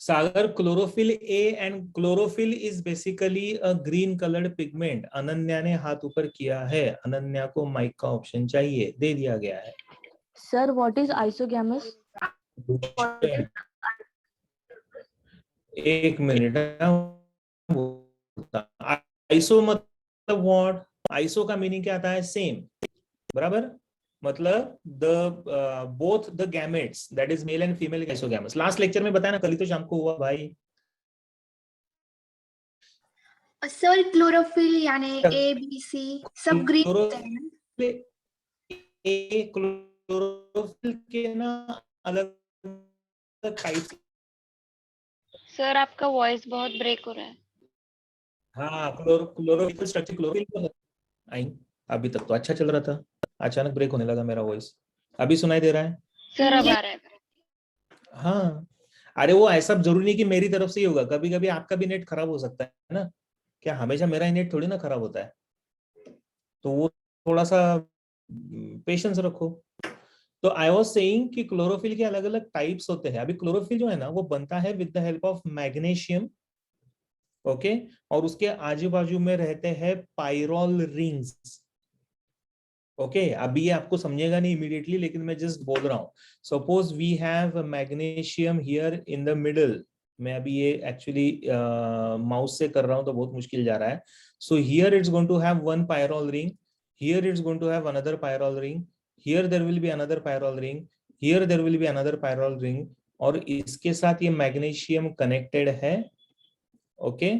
Sagar, chlorophyll A and chlorophyll is basically a green coloured pigment. Ananya ने हाथ ऊपर किया है, अनन्या को माइक का ऑप्शन चाहिए, दे दिया गया है। Sir, what is isogamous? एक मिनट। आइसो मतलब व्हाट? आइसो का मीनिंग क्या आता है? सेम, बराबर। मतलब both the gametes, that is male and female isogamous. Last lecture में बताया ना, कल ही तो शाम को हुआ भाई। सर क्लोरोफिल यानी A, B, C सब ग्रीन होते हैं ना? क्लोरोफिल के ना अलग टाइप्स। सर आपका वॉइस बहुत ब्रेक हो रहा है। हाँ, क्लोरोफिल स्ट्रक्चर, क्लोरोफिल आई। अभी तक तो अच्छा चल रहा था, अचानक ब्रेक होने लगा मेरा वॉइस। अभी सुनाई दे रहा है? सर अब आ रहा है। हाँ, अरे वो ऐसा जरूरी नहीं कि मेरी तरफ से ही होगा, कभी कभी आपका भी नेट खराब हो सकता है ना। क्या हमेशा मेरा ही नेट थोड़ी ना खराब होता है? तो वो थोड़ा सा पेशेंस रखो। तो आई वाज सेइंग कि क्लोरोफिल के अलग अलग टाइप्स होते हैं। अभी क्लोरोफिल जो है ना, वो बनता है with the help of magnesium, okay, और उसके आजू बाजू में रहते हैं पायरोल रिंग्स, ओके। अभी ये आपको समझेगा नहीं इमीडिएटली, लेकिन मैं जस्ट बोल रहा हूं। Suppose we have magnesium here in the middle. मैं अभी ये एक्चुअली माउस से कर रहा हूं तो बहुत मुश्किल जा रहा है। So here it's going to have one pyrrole ring, here it's going to have another pyrrole ring, here there will be another pyrrole ring, here there will be another pyrrole ring, और इसके साथ ये magnesium connected है, okay.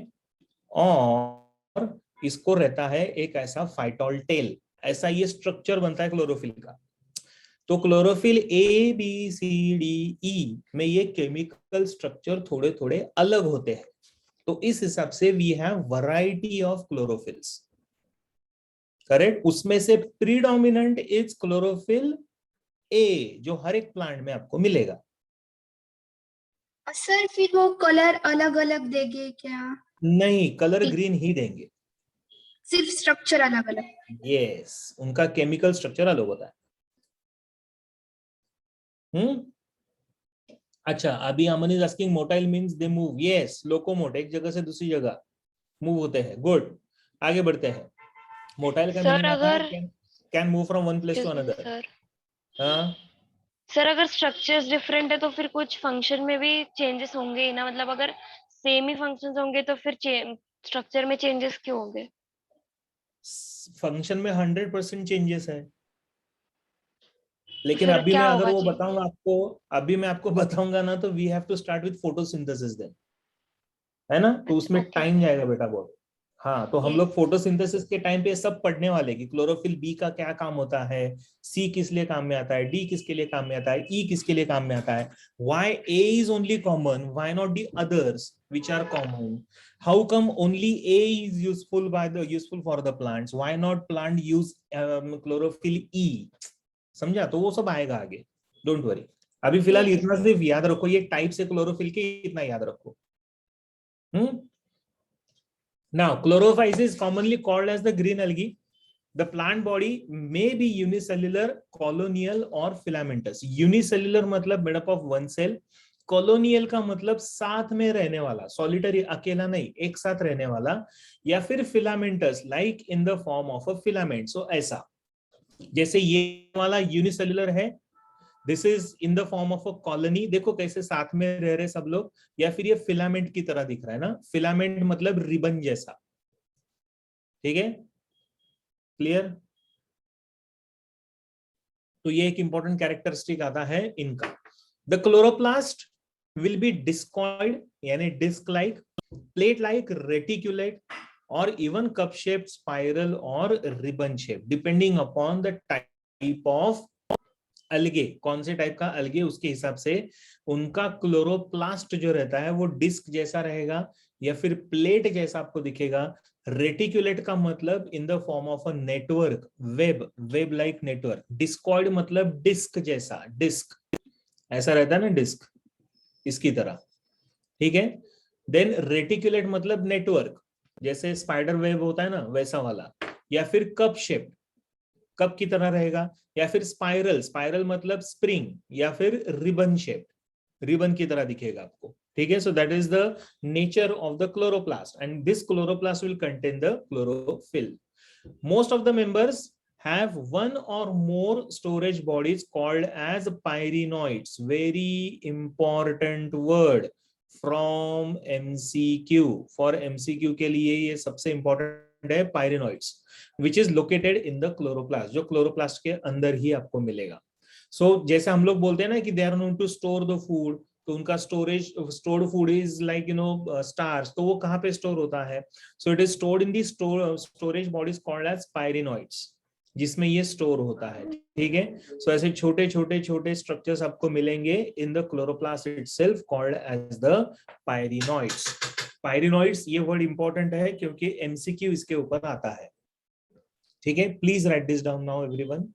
और इसको रहता है एक ऐसा फाइटोल टेल, ऐसा ये स्ट्रक्चर बनता है क्लोरोफिल का। तो chlorophyll A B C D E में ये केमिकल स्ट्रक्चर थोड़े थोड़े अलग होते हैं। तो इस हिसाब से we have variety of chlorophylls, correct. उसमें से प्रीडोमिनेंट इज क्लोरोफिल ए, जो हर एक प्लांट में आपको मिलेगा। सर फिर वो कलर अलग अलग देंगे क्या? नहीं, कलर ग्रीन ही देंगे, सिर्फ स्ट्रक्चर अलग अलग। यस, उनका केमिकल स्ट्रक्चर अलग होता है। अच्छा, अभी Aman is asking motile means they move. Yes, locomote, एक जगह से दूसरी जगह मूव होते हैं। गुड, आगे बढ़ते हैं। मोटाइल का मीनिंग आता है can move from one place to another. हाँ सर, अगर स्ट्रक्चर्स डिफरेंट है तो फिर कुछ फंक्शन में भी चेंजेस होंगे ही ना। मतलब अगर सेम ही फंक्शंस होंगे तो फिर स्ट्रक्चर में चेंजेस क्यों होंगे? फंक्शन में 100% चेंजेस है, लेकिन फिर अभी क्या मैं अगर होगा वो change? बताऊंगा आपको, अभी मैं आपको बताऊंगा ना, तो we have to start with photosynthesis then, है ना। तो उसमें अच्छा, टाइम जाएगा बेटा बहुत। हाँ, तो हम लोग फोटोसिंथेसिस के टाइम पे सब पढ़ने वाले कि क्लोरोफिल बी का क्या काम होता है, सी किस लिए काम में आता है, डी किसके लिए काम में आता है, ई किसके लिए काम में आता है, why A is only common, why not the others which are common, how come only A is useful for the plants, why not plant use chlorophyll E. समझा? तो वो सब आएगा आगे, डोंट वरी। अभी फिलहाल इतना सिर्फ याद रखो, ये टाइप से क्लोरोफिल के इतना याद रखो। Now, chlorophyll is commonly called as the green algae. The plant body may be unicellular, colonial or filamentous. Unicellular मतलब made up of one cell. Colonial का मतलब साथ में रहने वाला, solitary अकेला नहीं, एक साथ रहने वाला, या फिर filamentous like in the form of a filament. So ऐसा, जैसे ये वाला unicellular है, this is in the form of a colony, देखो कैसे साथ में रह रहे सब लोग, या फिर ये फिलामेंट की तरह दिख रहा है ना, फिलामेंट मतलब रिबन जैसा, ठीक है, क्लियर। तो ये एक इंपॉर्टेंट कैरेक्टरिस्टिक आता है इनका। The chloroplast will be discoid यानी disc like, plate like, reticulate और इवन कप शेप, स्पाइरल और ribbon shape, depending upon the type of algae, कौन से टाइप का अलगे, उसके हिसाब से उनका क्लोरोप्लास्ट जो रहता है वो डिस्क जैसा रहेगा या फिर प्लेट जैसा आपको दिखेगा। रेटिकुलेट का मतलब इन the form of a network, web, web like network. Discoid मतलब डिस्क जैसा, डिस्क ऐसा रहता है ना, डिस्क इसकी तरह, ठीक है। देन रेटिकुलेट मतलब नेटवर्क, जैसे स्पाइडर वेब होता है ना वैसा वाला, या फिर कप शेप, कप की तरह रहेगा, या फिर स्पाइरल, स्पाइरल मतलब स्प्रिंग, या फिर रिबन शेप, रिबन की तरह दिखेगा आपको, ठीक है। So that is the nature of the chloroplast and this chloroplast will contain the chlorophyll. Most of the members have one or more storage bodies called as pyrenoids. Very important word from MCQ. For MCQ के लिए ये सबसे important है pyrenoids, which is located in the chloroplast, जो chloroplast के अंदर ही आपको मिलेगा। So जैसे हम लोग बोलते हैं ना कि they are known to store the food, तो उनका storage, stored food is like starch, तो वो कहाँ पे स्टोर होता है? So it is stored in the storage bodies called as pyrenoids, जिसमें ये स्टोर होता है, ठीक है। सो ऐसे छोटे छोटे छोटे स्ट्रक्चर्स आपको मिलेंगे in the chloroplast itself called as the pyrenoids. Pyrenoids ये वर्ड इंपॉर्टेंट है क्योंकि एमसीक्यू इसके ऊपर आता है, ठीक है। Please write this down now everyone.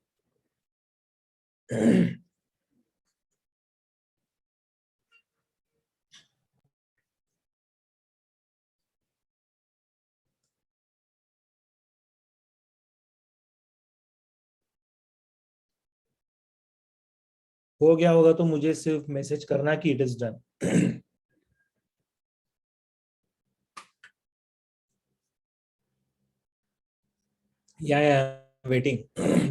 हो गया होगा तो मुझे सिर्फ मैसेज करना कि it is done. Yeah, waiting.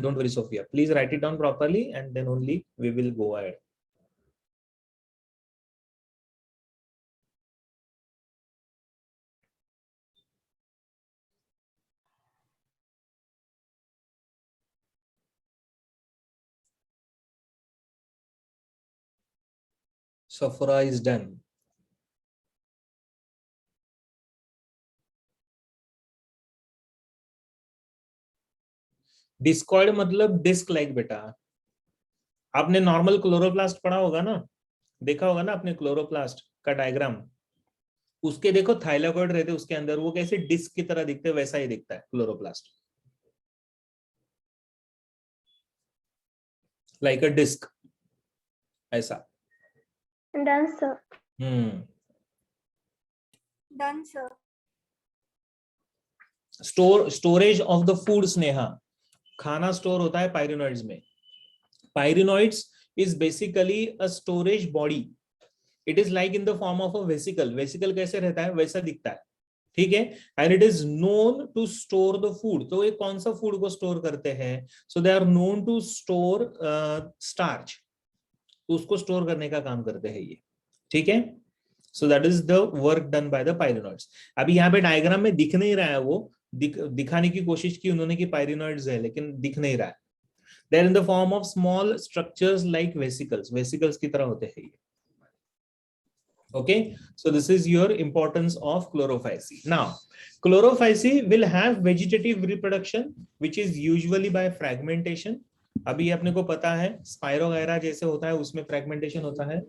Don't worry, Sophia. Please write it down properly and then only we will go ahead. Safra is done. Discoid मतलब disc like. बेटा आपने नॉर्मल क्लोरोप्लास्ट पढ़ा होगा ना, देखा होगा ना आपने क्लोरोप्लास्ट का डायग्राम, उसके देखो थाइलाकॉइड रहते उसके अंदर, वो कैसे डिस्क की तरह दिखते, वैसा ही दिखता है क्लोरोप्लास्ट, लाइक अ डिस्क ऐसा। Done, sir. Done, sir. Storage of the food, Sneha, खाना स्टोर होता है पायरिनॉइड्स में। Pyrenoids is basically a storage body, it is like in the form of a vesicle. Vesicle कैसे रहता है वैसा दिखता है, ठीक है। And it is known to store the food, तो ये कौन सा फूड को स्टोर करते हैं? So they are known to store starch, उसको स्टोर करने का काम करते हैं ये, ठीक है। So that is the work done by the पायरिनॉइड्स। अभी यहाँ पे डायग्राम में दिख नहीं रहा है, वो दिखाने की कोशिश की उन्होंने कि पायरिनॉइड्स है, लेकिन दिख नहीं रहा है। They are in the form of small structures like vesicles, vesicles की तरह होते हैं ये। Okay, so this is your importance of chlorophycy. Now, chlorophycy will have vegetative reproduction, which is usually by fragmentation. अभी अपने को पता है स्पाइरोगायरा जैसे होता है, उसमें फ्रैगमेंटेशन होता है,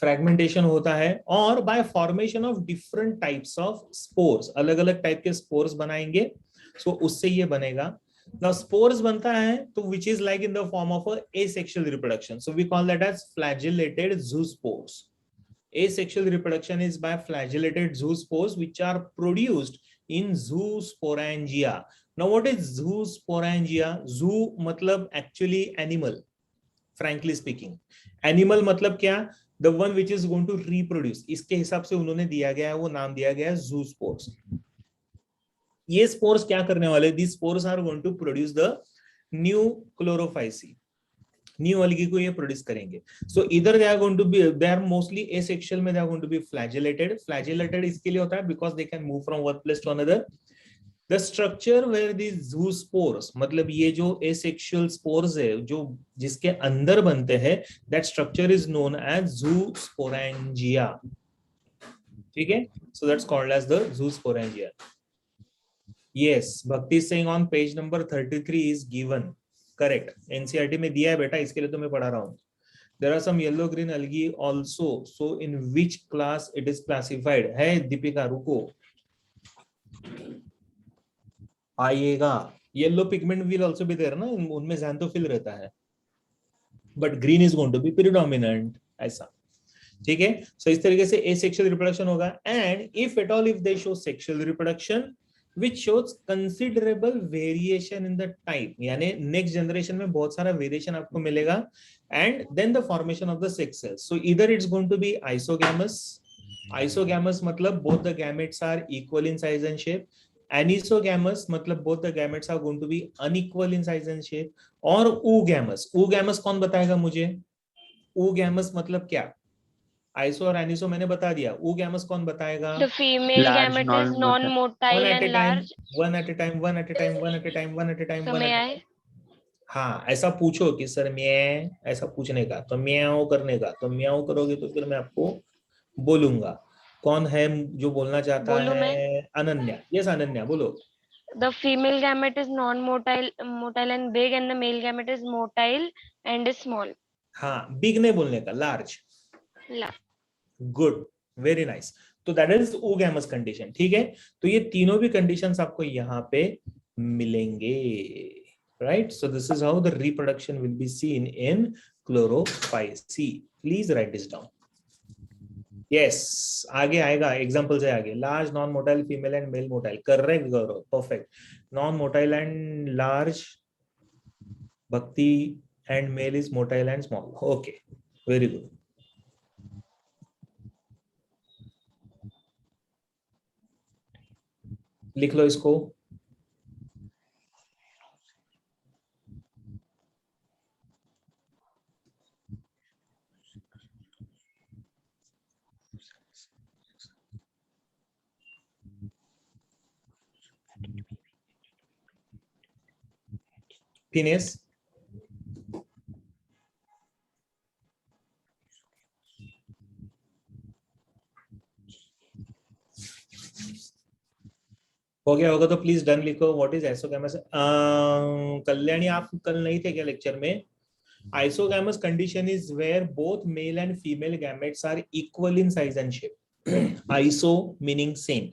फ्रैगमेंटेशन होता है, और bye formation of different types of spores, अलग अलग टाइप के स्पोर्स बनाएंगे, सो उससे ये बनेगा। Now spores बनता है तो which is like in the form of a asexual reproduction, so we call that as flagellated zoospores. Asexual reproduction is by flagellated zoospores which are produced in zoosporangia. Now what is zoosporangia? Zoo मतलब actually animal, frankly speaking. Animal मतलब क्या? The one which is going to reproduce. इसके हिसाब से उन्होंने दिया गया है, वो नाम दिया गया है zoospores. ये spores क्या करने वाले? These spores are going to produce the new chlorophyce. New algae को ये प्रोड्यूस करेंगे. सो इधर they are going to be, they are mostly asexual में they are going to be flagellated. Flagellated इसके लिए होता है because they can move from one place to another. The structure where these zoospores, मतलब ये जो asexual spores है जो जिसके अंदर बनते हैं, that structure is known as zoosporangia. ठीक है, so that's called as the zoosporangia. Yes, Bhakti Singh on page number 33 is given. Correct, NCERT में दिया है बेटा, इसके लिए तो मैं पढ़ा रहा हूं. There are some yellow green algae also, so in which class it is classified? है दीपिका, रुको आइएगा. Yellow pigment will also be there ना, उनमें xanthophyll रहता है, but green is going to be predominant, ऐसा. ठीक है, सो इस तरीके से एसेक्सुअल रिप्रोडक्शन होगा. And if at all if they show sexual reproduction which shows considerable variation in the type, यानी next generation में बहुत सारा variation आपको मिलेगा. And then the formation of the sex cells. So either it's going to be isogamous. Isogamous मतलब both the gametes are equal in size and shape. Anisogamous मतलब both the gametes are going to be unequal in size and shape. और oogamous. oogamous कौन बताएगा मुझे? oogamous मतलब क्या? Iso और एनिसो मैंने बता दिया. oogamous कौन बताएगा? The female Large, gamete is non-motile. non-motile One at a and time, large. one at a time, one at a time, one at a time, one at a time, So one may at a I? time. हाँ, ऐसा पूछो कि sir मैं, ऐसा पूछने का तो म्याओ करने का, तो म्याओ करोगे तो फिर मैं आपको बोलूंगा. कौन है जो बोलना चाहता बोलूं मैं? है? अनन्या. यस अनन्या, बोलो. The female gamete is non-motile and big, and the male gamete is motile and is small. हाँ, बिग नहीं बोलने का, लार्ज. Good, very nice. तो दैट इज oogamous कंडीशन. ठीक है, तो ये तीनों भी कंडीशंस आपको यहाँ पे मिलेंगे. Right, so this is how the reproduction will be seen in chlorophyce. Please write this down. Yes, आगे आएगा, एग्जांपल से आगे. Large, non motile, female and male motile. Correct Gaurav, perfect. Non motile and large, Bhakti, and male is motile and small. Okay, very good. लिख लो इसको. Finish. हो गया होगा तो प्लीज डन लिखो. What is isogamous? कल्याणी, आप कल नहीं थे क्या लेक्चर में? Isogamous condition is where both male and female gametes are equal in size and shape. Iso meaning same,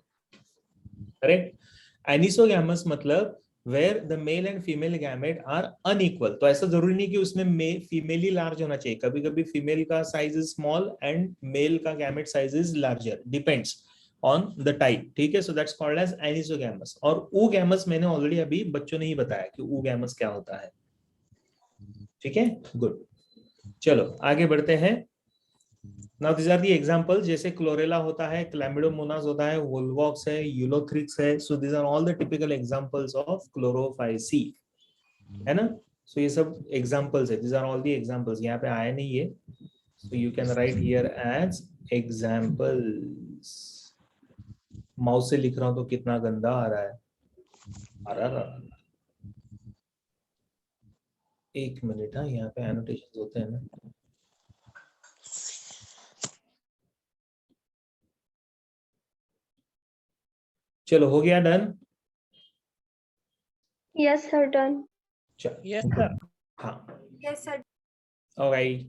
correct. Anisogamous मतलब where the male and female gamete are unequal. तो ऐसा जरूरी नहीं कि उसमें फीमेल ही लार्ज होना चाहिए. कभी कभी फीमेल का size is small and male का gamete size is larger, depends on the type. ठीक है, so that's called as anisogamous. और oogamous मैंने ऑलरेडी अभी बच्चों ने ही बताया कि oogamous क्या होता है. ठीक है, गुड. चलो आगे बढ़ते हैं. Now these are the examples. जैसे क्लोरेला होता है, क्लैमिडोमोनास होता है, वोल्वॉक्स है, यूलोथ्रिक्स है. So these are all the typical examples of chlorophyce, है ना. So ये सब examples है. These are all the examples. यहाँ पे आया नहीं है, so you can write here as examples. Mouse से लिख रहा हूं तो कितना गंदा आ रहा है. एक मिनट. हाँ, यहाँ पे एनोटेशंस होते हैं ना. चलो, हो गया डन? Yes, sir, done. चलो. Yes, sir. हाँ, Yes, sir. alright.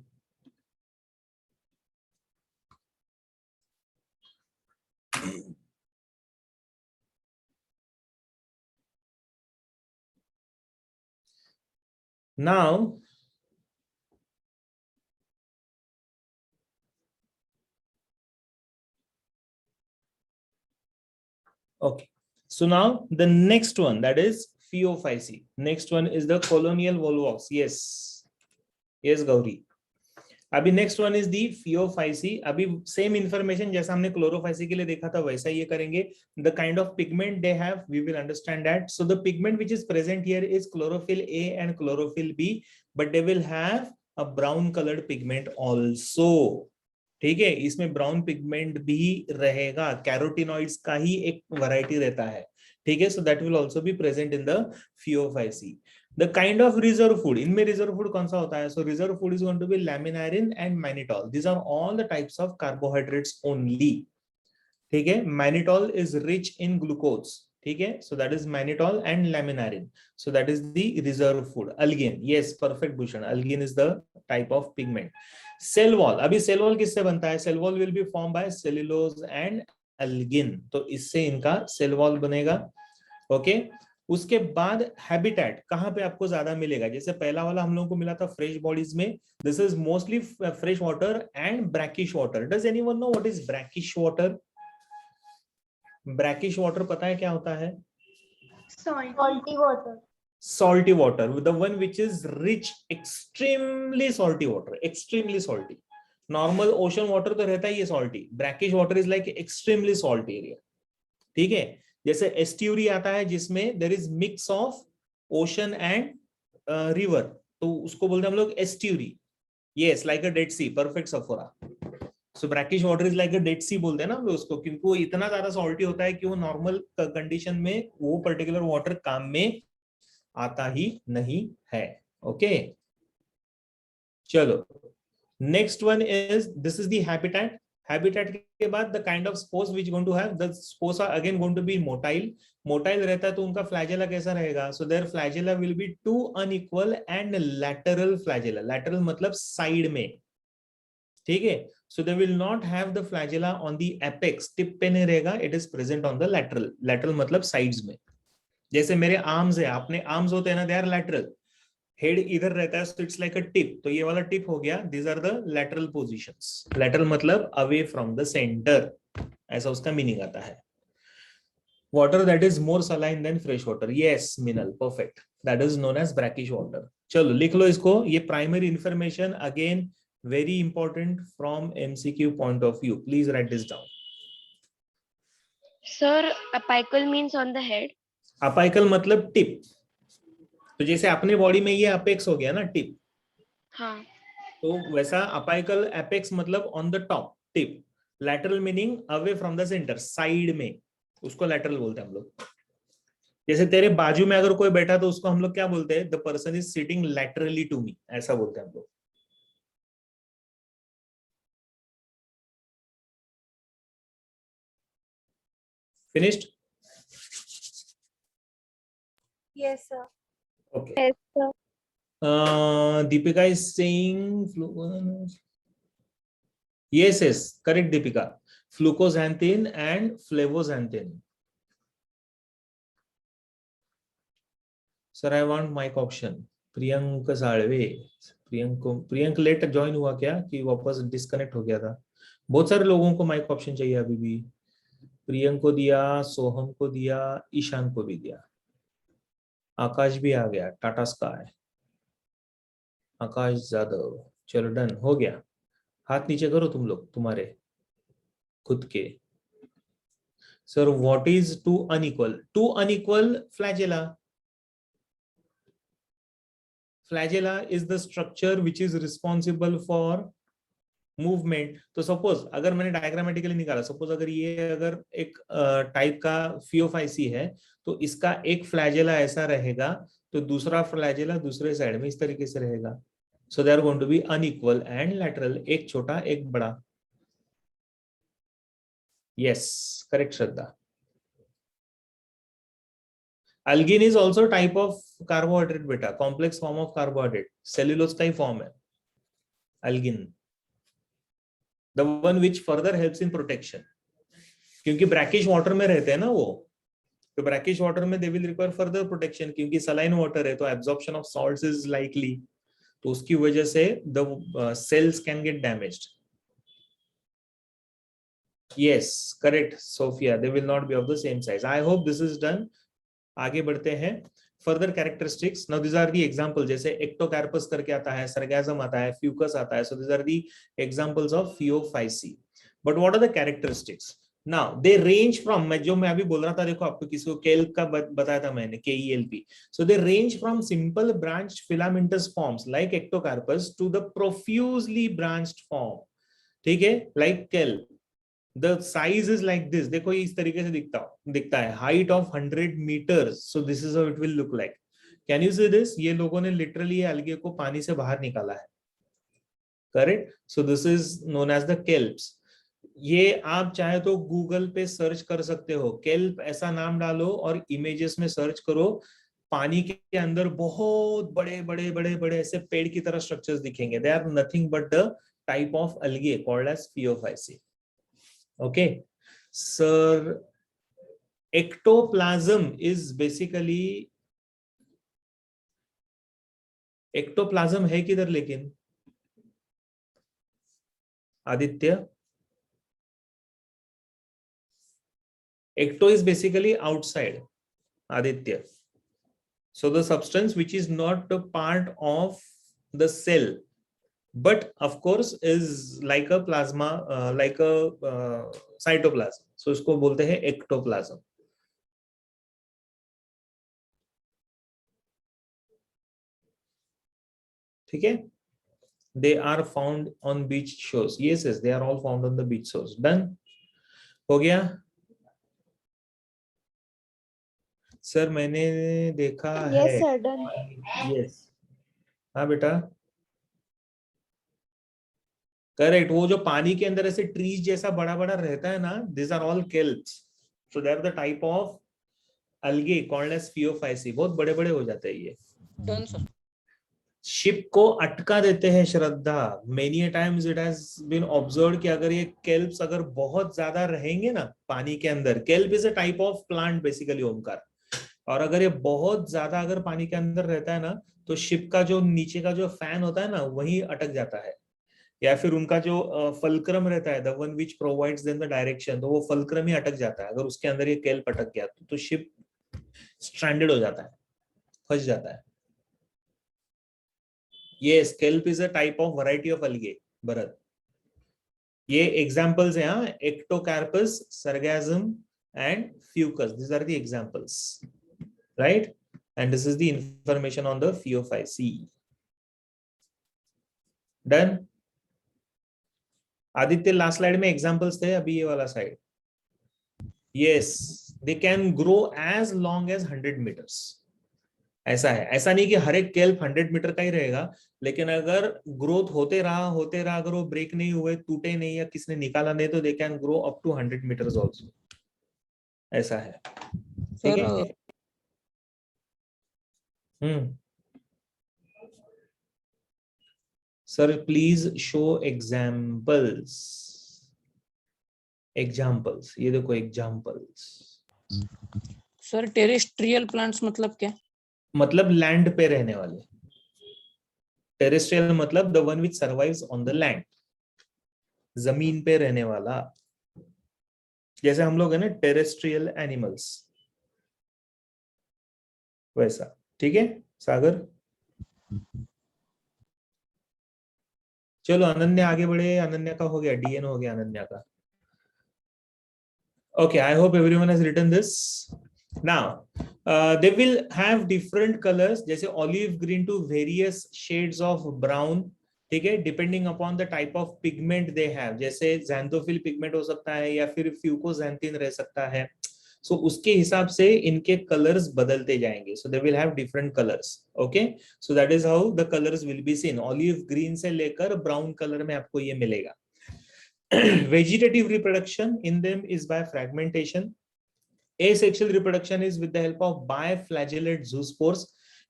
Now okay, so now the next one, that is Phaeophyce. Next one is the colonial volvox. Yes Gauri. अभी next one is the Phaeophyce. अभी same information जैसा हमने Chlorophyceae के लिए देखा था वैसा ये करेंगे. The kind of pigment they have we will understand that. So the pigment which is present here is chlorophyll A and chlorophyll B, but they will have a brown coloured pigment also. ठीक है, इसमें brown pigment भी रहेगा. Carotenoids का ही एक variety रहता है. ठीक है, so that will also be present in the Phaeophyce. The kind of reserve food, इनमें reserve food कौन सा होता है? So reserve food is going to be laminarin and mannitol. These are all the types of carbohydrates only. ठीक है, mannitol is rich in glucose. ठीक है, so that is mannitol and laminarin. So that is the reserve food. Algin, yes, perfect Bhushan. Algin is the type of pigment. Cell wall, अभी cell wall किससे बनता है? Cell wall will be formed by cellulose and algin. तो इससे इनका cell wall बनेगा. Okay. उसके बाद हैबिटेट कहां पे आपको ज्यादा मिलेगा? जैसे पहला वाला हम लोगों को मिला था फ्रेश बॉडीज में. This is mostly fresh water and brackish water. Does anyone no what is brackish water? Brackish water पता है क्या होता है? Salty water. Salty water, the one which is rich, extremely salty water, extremely salty. Normal ocean water तो रहता ही है salty. Brackish water is like extremely salty area. ठीक है, जैसे एस्ट्यूरी आता है जिसमें there is mix of ocean and river, तो उसको बोलते हैं हम लोग estuary. Yes, like a Dead Sea. Perfect Safora. So brackish water is like a Dead Sea बोलते हैं ना हम लोग उसको, क्योंकि वो इतना ज्यादा सॉल्टी होता है कि वो नॉर्मल कंडीशन में वो पर्टिकुलर वाटर काम में आता ही नहीं है. ओके, चलो next one is this is the habitat. Habitat के बाद the kind of spores which going to have, the spores are again going to be motile. Motile रहता है तो उनका फ्लैजेला कैसा रहेगा? So their flagella will be two unequal and lateral flagella. Lateral मतलब साइड में. ठीक है, so they will not have the flagella on the apex. Tip पे नहीं रहेगा, it is present on the lateral. Lateral मतलब साइड्स में. जैसे मेरे आर्म्स है, अपने आर्म्स होते हैं ना, दे आर लैटरल. हेड इधर रहता है, so it's like a tip. तो ये वाला टिप हो गया. These are the lateral positions. Lateral मतलब away from the center, ऐसा उसका मीनिंग आता है. Water that is more saline than fresh water. Yes, Minal, perfect. That is known as brackish water. चलो लिख लो इसको. ये primary information again very important from MCQ point of view. Please write this down. Sir, apical means on the head. Apical मतलब tip. तो जैसे अपने body में ये अपेक्स हो गया ना, टिप. हाँ. तो वैसा अपाइकल एपेक्स मतलब on the top, tip. Lateral meaning away from the centre, side में. उसको लैटरल बोलते हैं हम लोग. जैसे तेरे बाजू में अगर कोई बैठा तो उसको हम लोग क्या बोलते हैं? The person is sitting laterally to me, ऐसा बोलते हैं हम लोग. Finished? Yes, sir. Okay. Yes, sir. Deepika is saying yes, correct Deepika. Fluoxanthin and flavoxanthin. Sir, I want mic option. Priyank Salve. Priyank late join हुआ क्या कि वापस डिस्कनेक्ट हो गया था? बहुत सारे लोगों को माइक ऑप्शन चाहिए अभी भी. प्रियंक को दिया, सोहम को दिया, ईशान को भी दिया. आकाश भी आ गया. टाटा स्काई, आकाश जादव. चलो डन हो गया. हाथ नीचे करो तुम लोग तुम्हारे खुद के. Sir what is two unequal? Two unequal flagella. Flagella is the structure which is responsible for movement. तो सपोज अगर मैंने डायग्रामेटिकली निकाला, सपोज अगर ये अगर एक टाइप का Phaeophyce है तो इसका एक फ्लैजेला ऐसा रहेगा तो दूसरा फ्लैजेला दूसरे साइड में इस तरीके से रहेगा. So they are going to be unequal and lateral. एक छोटा एक बड़ा. Yes, correct Shraddha. Algin is also type of carbohydrate बेटा, complex form of carbohydrate. Cellulose का ही form है algin. The one which further helps in protection. क्योंकि brackish water में रहते हैं ना वो, तो brackish water में they will require further protection क्योंकि saline water है तो absorption of salts is likely. तो उसकी वजह से the cells can get damaged. Yes, correct, Sophia. They will not be of the same size. I hope this is done. आगे बढ़ते हैं. further characteristics. Now these are the examples. जैसे ectocarpus करके आता है, sargassum आता है, fucus आता है. So these are the examples of Phaeophyceae. But what are the characteristics? Now they range from, मैं अभी बोल रहा था, देखो आपको किसी को kelp का बताया था मैंने, KELP. So they range from simple branched filamentous forms like ectocarpus to the profusely branched form. ठीक है, like kelp. The size is like this. देखो ये इस तरीके से दिखता है. Height of 100 meters. So this is how it will look like. Can you see this? ये लोगों ने literally ये algae को पानी से बाहर निकाला है. Correct? So this is known as the kelps. ये आप चाहे तो गूगल पे सर्च कर सकते हो. kelp ऐसा नाम डालो और इमेजेस में सर्च करो. पानी के अंदर बहुत बड़े बड़े बड़े बड़े ऐसे पेड़ की तरह स्ट्रक्चर्स दिखेंगे. They are nothing but the type of algae called as Phaeophyceae. Okay, sir, ectoplasm is basically, ectoplasm है किधर लेकिन Aditya? Ecto is basically outside, Aditya. So the substance which is not a part of the cell, but of course is like a plasma, like a cytoplasm. So इसको बोलते हैं ectoplasm. ठीक है? They are found on beach shores. Yes, yes, they are all found on the beach shores. Done? हो गया? Sir मैंने देखा है. Yes, sir, done. Yes. हाँ बेटा. करेक्ट. वो जो पानी के अंदर ऐसे ट्रीज जैसा बड़ा बड़ा रहता है ना, this are all kelps. So they are the type of algae called as Phaeophyceae. बहुत बड़े बड़े हो जाते हैं ये. Done, sir. शिप को अटका देते हैं Shraddha. Many times it has been observed कि अगर ये kelps अगर बहुत ज्यादा रहेंगे ना पानी के अंदर, kelp is a type of plant basically, Omkar, और अगर ये बहुत ज्यादा अगर पानी के अंदर रहता है ना, तो शिप का जो नीचे का जो फैन होता है ना, वही अटक जाता है. या फिर उनका जो फलक्रम रहता है, the one which provides them the direction, तो वो फलक्रम ही अटक जाता है. अगर उसके अंदर ये kelp अटक गया तो शिप स्ट्रैंडेड हो जाता है, फंस जाता है. Yes, kelp is a type of variety of algae, Bharat. ये examples हैं, हाँ, ectocarpus, sargassum and fucus. These are the examples, right? And this is the information on the Phaeophyceae. Done? Aditya last slide में एग्जांपल्स थे, अभी ये वाला side. Yes, they can grow as long as 100 meters. ऐसा है. ऐसा नहीं कि हर एक kelp 100 मीटर का ही रहेगा, लेकिन अगर ग्रोथ होते रहा, अगर वो ब्रेक नहीं हुए, टूटे नहीं या किसने निकाला नहीं, तो they can grow up to 100 meters also. ऐसा है. ठीक है. Sir please show examples. Examples, ये देखो एग्जाम्पल्स. सर टेरेस्ट्रियल प्लांट्स मतलब क्या? मतलब लैंड पे रहने वाले. टेरेस्ट्रियल मतलब the one which survives on the land, जमीन पे रहने वाला. जैसे हम लोग है ना टेरेस्ट्रियल एनिमल्स, वैसा. ठीक है सागर. चलो अनन्या आगे बढ़े. अनन्या का हो गया, डीएन हो गया अनन्या का. Okay, I hope everyone has written this. Now, they will have different colors, जैसे olive green to various shades of brown. ठीक है, depending upon the type of pigment they have. जैसे xanthophyll pigment हो सकता है या फिर fucoxanthin रह सकता है. So उसके हिसाब से इनके colors बदलते जाएंगे. So they will have different colors. Okay, so that is how the colors will be seen. Olive green से लेकर brown color में आपको ये मिलेगा. Vegetative reproduction in them is by fragmentation. Asexual reproduction is with the help of biflagellate zoospores.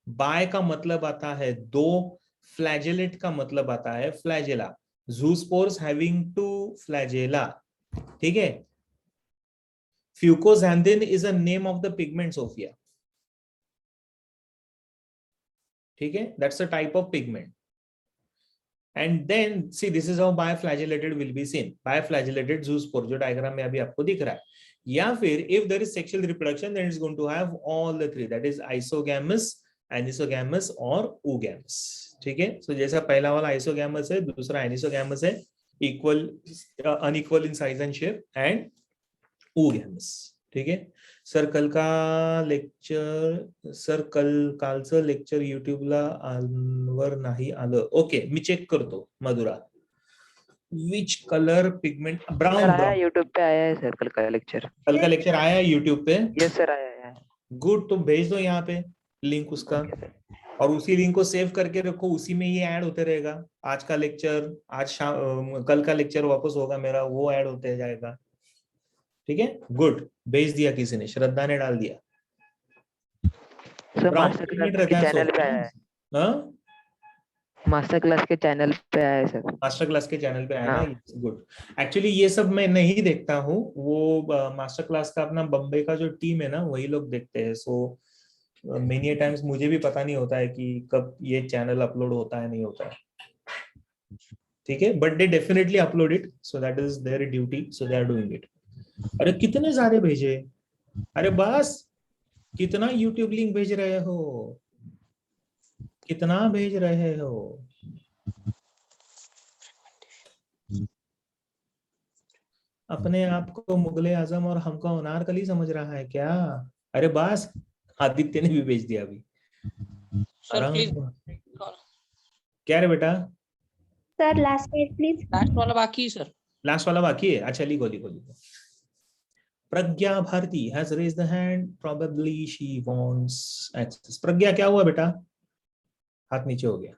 Bi का मतलब आता है दो, flagellate का मतलब आता है flagella. Zoospores having two flagella. ठीक है. Fucoxanthin is a name of the pigment, Sophia. ठीक है, that's a type of pigment. and then see this is how biflagellated will be seen. Biflagellated zoospore जो diagram में अभी आपको दिख रहा है, या फिर if there is sexual reproduction then it's going to have all the three, that is isogamous, anisogamous और oogamous. ठीक है, so जैसा पहला वाला isogamous है, दूसरा anisogamous है, equal unequal in size and shape, and oogamous. ठीक है सर, कल का लेक्चर सर कालचं लेक्चर युट्यूबला वर नाही आलं. ओके, मी चेक करतो. मधुरा, विच कलर पिगमेंट? ब्राउन. आया यूट्यूब पे आया है सर, कल का लेक्चर आया है यूट्यूब पे? यस सर आया है. गुड, तो भेज दो यहाँ पे लिंक उसका, और उसी लिंक को सेव करके रखो, उसी में ये ऐड होते रहेगा. आज का लेक्चर, आज शाम, कल का लेक्चर वापस होगा मेरा, वो ऐड होते जाएगा. ठीक है, गुड, भेज दिया किसी ने, श्रद्धा ने डाल दिया. सर मास्टर क्लास के चैनल पे आया है. हाँ, मास्टर क्लास के चैनल पे आया है सर. मास्टर क्लास के चैनल पे आया ना. गुड. एक्चुअली ये सब मैं नहीं देखता हूँ, वो मास्टर क्लास का अपना बम्बई का जो टीम है ना, वही लोग देखते हैं. सो मेनी टाइम्स मुझे भी पता नहीं होता है कि कब ये चैनल अपलोड होता है, नहीं होता है. ठीक है, but they definitely upload it, so that is their duty, so they are doing it. अरे कितने सारे भेजे, अरे बस कितना यूट्यूब लिंक भेज रहे हो, कितना भेज रहे हो. अपने आप को मुगले आजम और हमको अनारकली समझ रहा है क्या? अरे बस, आदित्य ने भी भेज दिया अभी. क्या रे बेटा? Sir last slide please. Last वाला बाकी है सर. लास्ट वाला बाकी है. अच्छा, लिखो लिखो लिखो. प्रज्ञा Bharti has raised the hand, probably she wants access. प्रज्ञा, क्या हुआ बेटा? हाथ नीचे हो गया.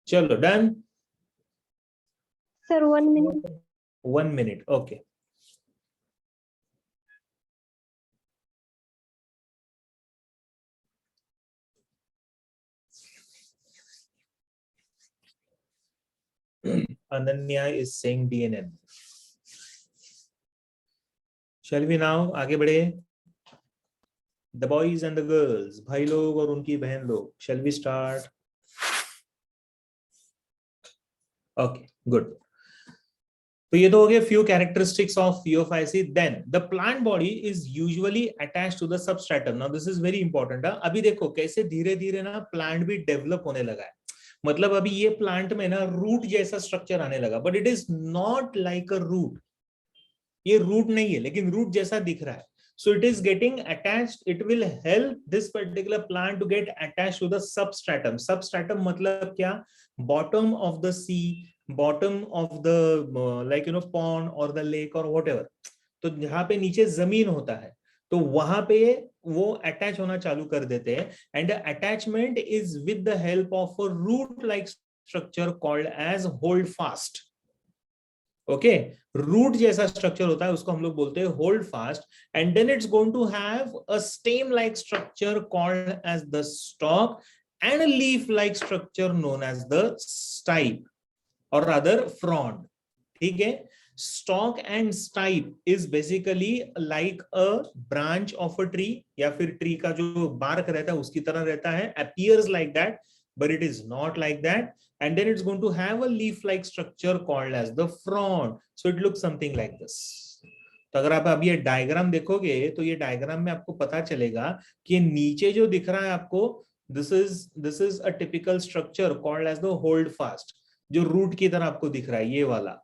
चलो, done. Sir 1 minute. 1 minute, okay. Ananya is saying DNN. Shall we now आगे बढ़े? The boys and the girls, भाई लोग और उनकी बहन लोग. Shall we start? Okay, good. तो ये तो हो गया few characteristics of phaeophyce. Then the plant body is usually attached to the substratum. Now this is very important. अभी देखो कैसे धीरे धीरे ना प्लांट भी डेवलप होने लगा है. मतलब अभी ये प्लांट में ना रूट जैसा स्ट्रक्चर आने लगा, but it is not like a root. ये रूट नहीं है, लेकिन रूट जैसा दिख रहा है. So it is getting attached. It will help this particular plant to get attached to the substratum. Substratum मतलब क्या? Bottom of the sea, bottom of the like pond or the lake or whatever. तो जहाँ पे नीचे जमीन होता है, तो वहां पे वो अटैच होना चालू कर देते हैं. And attachment is with the help of a root like structure called as hold fast. Okay, root जैसा स्ट्रक्चर होता है, उसको हम लोग बोलते हैं holdfast. And then it's going to have a stem like structure called as the stalk and a leaf like structure known as the stipe और rather frond. ठीक है, stalk and stipe is basically like a branch of a tree, या फिर tree का जो bark रहता है उसकी तरह रहता है. appears like that but it is not like that. And then it's going to have a leaf like structure called as the frond. So it looks something like this. तो अगर आप अब ये डायग्राम देखोगे तो ये डायग्राम में आपको पता चलेगा कि नीचे जो दिख रहा है आपको, this is a typical structure called as the hold fast, जो रूट की तरह आपको दिख रहा है, ये वाला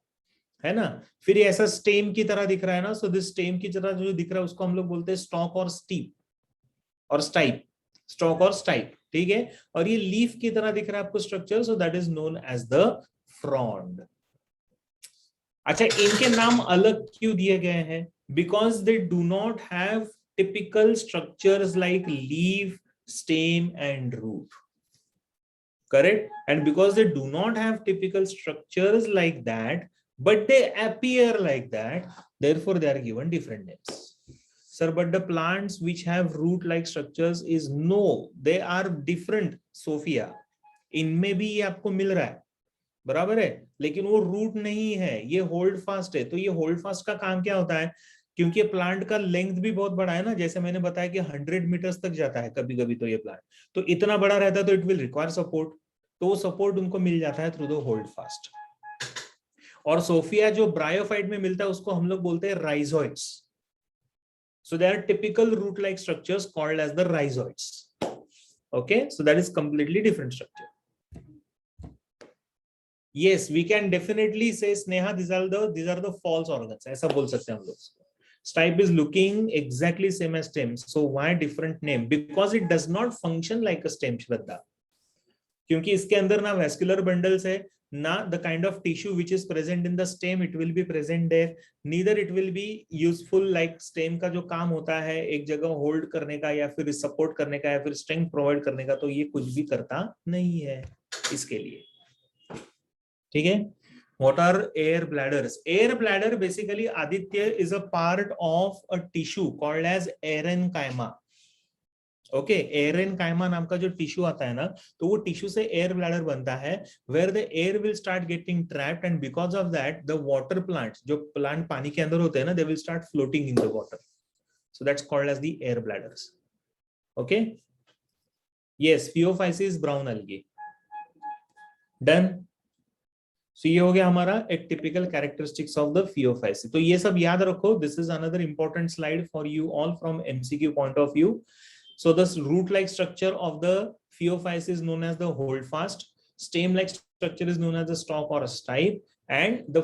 है ना. फिर ये ऐसा स्टेम की तरह दिख रहा है ना. सो दिस स्टेम की तरह जो दिख रहा है उसको हम लोग बोलते हैं स्टॉक और स्टीप और स्टाइप. स्टॉक और स्टाइप, ठीक है. और ये लीफ की तरह दिख रहा है आपको structure, so that is known as the frond. अच्छा, इनके नाम अलग क्यों दिए गए हैं? Because they do not have typical structures like leaf, stem and root. Correct? And because they do not have typical structures like that, but they appear like that, therefore they are given different names. Sir, but the plants which have root-like structures is no, they are different. Sophia, इनमें भी ये आपको मिल रहा है, बराबर है, लेकिन वो रूट नहीं है, ये होल्ड फास्ट है. तो ये होल्ड फास्ट का काम क्या होता है? क्योंकि प्लांट का लेंथ भी बहुत बड़ा है ना, जैसे मैंने बताया कि 100 मीटर्स तक जाता है कभी कभी. तो ये प्लांट तो इतना बड़ा रहता है तो इट विल रिक्वायर सपोर्ट. तो वो सपोर्ट उनको मिल जाता है थ्रू द होल्ड फास्ट। और सोफिया जो ब्रायोफाइट में मिलता है उसको हम लोग बोलते हैं rhizoids. So they are typical root-like structures called as the rhizoids. Okay, so that is completely different structure. Yes, we can definitely say, Sneha, these are the false organs. ऐसा बोल सकते हैं हम लोग। Stipe is looking exactly same as stem. So why different name? Because it does not function like a stem, Shraddha. क्योंकि इसके अंदर ना vascular bundles है, ना the kind of tissue which is present in the stem it will be present there, neither it will be useful like stem का जो काम होता है एक जगह होल्ड करने का या फिर सपोर्ट करने का या फिर स्ट्रेंथ प्रोवाइड करने का, तो ये कुछ भी करता नहीं है इसके लिए। ठीक है। What are air bladders? Air bladder basically, Aditya, is a part of a tissue called as erenchyma. Okay, aerenchyma नाम का जो टिश्यू आता है ना, तो वो टिश्यू से एयर ब्लैडर बनता है, where the air will start getting trapped and because of that the water plants, जो प्लांट पानी के अंदर होते हैं ना, they will start floating in the water, so that's called as the air bladders. Okay, yes, phaeophyceae brown algae, done. So ये हो गया हमारा एक typical characteristics of the phaeophyceae. तो ये सब याद रखो, this is another important slide for you all from MCQ point of view. So the root-like structure of the phaeophytes is known as the holdfast. Stem-like structure is known as the stalk or a stipe, and the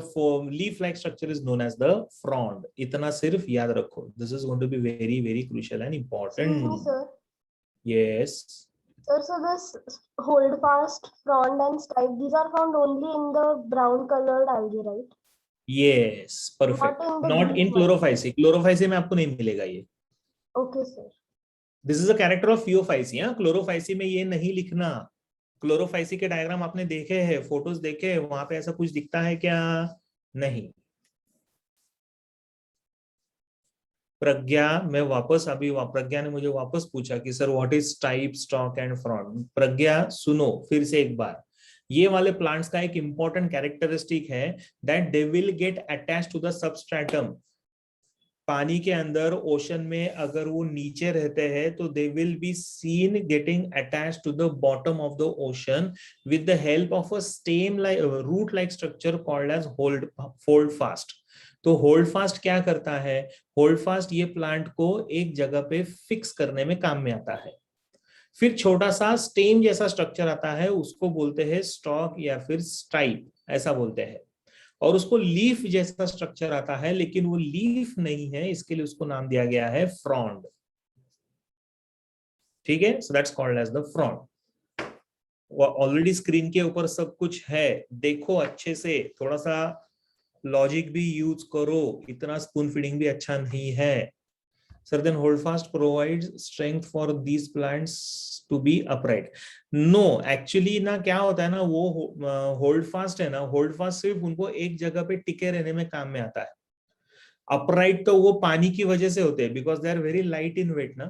leaf-like structure is known as the frond. इतना सिर्फ याद रखो. This is going to be very, very crucial and important. Excuse me, sir. Yes. Sir, so this holdfast, frond, and stipe, these are found only in the brown-colored algae, right? Yes, perfect. Not in leaf chlorophyce. Chlorophyce में आपको नहीं मिलेगा ये. Okay, sir. This is a character of phaeophyce. हाँ, Chlorophyceae में ये नहीं लिखना। क्लोरोफाइसी के डायग्राम आपने देखे हैं, फोटोज देखे हैं, वहां पे ऐसा कुछ दिखता है क्या? नहीं। प्रज्ञा, मैं वापस अभी प्रज्ञा ने मुझे वापस पूछा कि sir what is type, stalk and frond. Pragya सुनो फिर से एक बार, ये वाले प्लांट्स का एक इंपॉर्टेंट कैरेक्टरिस्टिक है that they will get attached to the substratum. पानी के अंदर ओशन में अगर वो नीचे रहते हैं तो they will be seen getting attached to the bottom of the ocean with the help of a stem like root like structure called as hold fast. तो होल्ड फास्ट क्या करता है? होल्ड फास्ट ये प्लांट को एक जगह पे fix करने में काम में आता है। फिर छोटा सा स्टेम जैसा स्ट्रक्चर आता है, उसको बोलते हैं स्टॉक या फिर स्टाइप, ऐसा बोलते हैं। और उसको लीफ जैसा स्ट्रक्चर आता है, लेकिन वो लीफ नहीं है, इसके लिए उसको नाम दिया गया है फ्रॉन्ड। ठीक है, so that's called as the frond. Already screen के ऊपर सब कुछ है, देखो अच्छे से, थोड़ा सा लॉजिक भी यूज करो, इतना स्पून फीडिंग भी अच्छा नहीं है। Sir, then holdfast provides strength for these plants to be upright. No, actually ना क्या होता है ना, वो holdfast है ना, holdfast सिर्फ उनको एक जगह पे टिके रहने में काम में आता है। upright तो वो पानी की वजह से होते हैं, because they are very light in weight ना,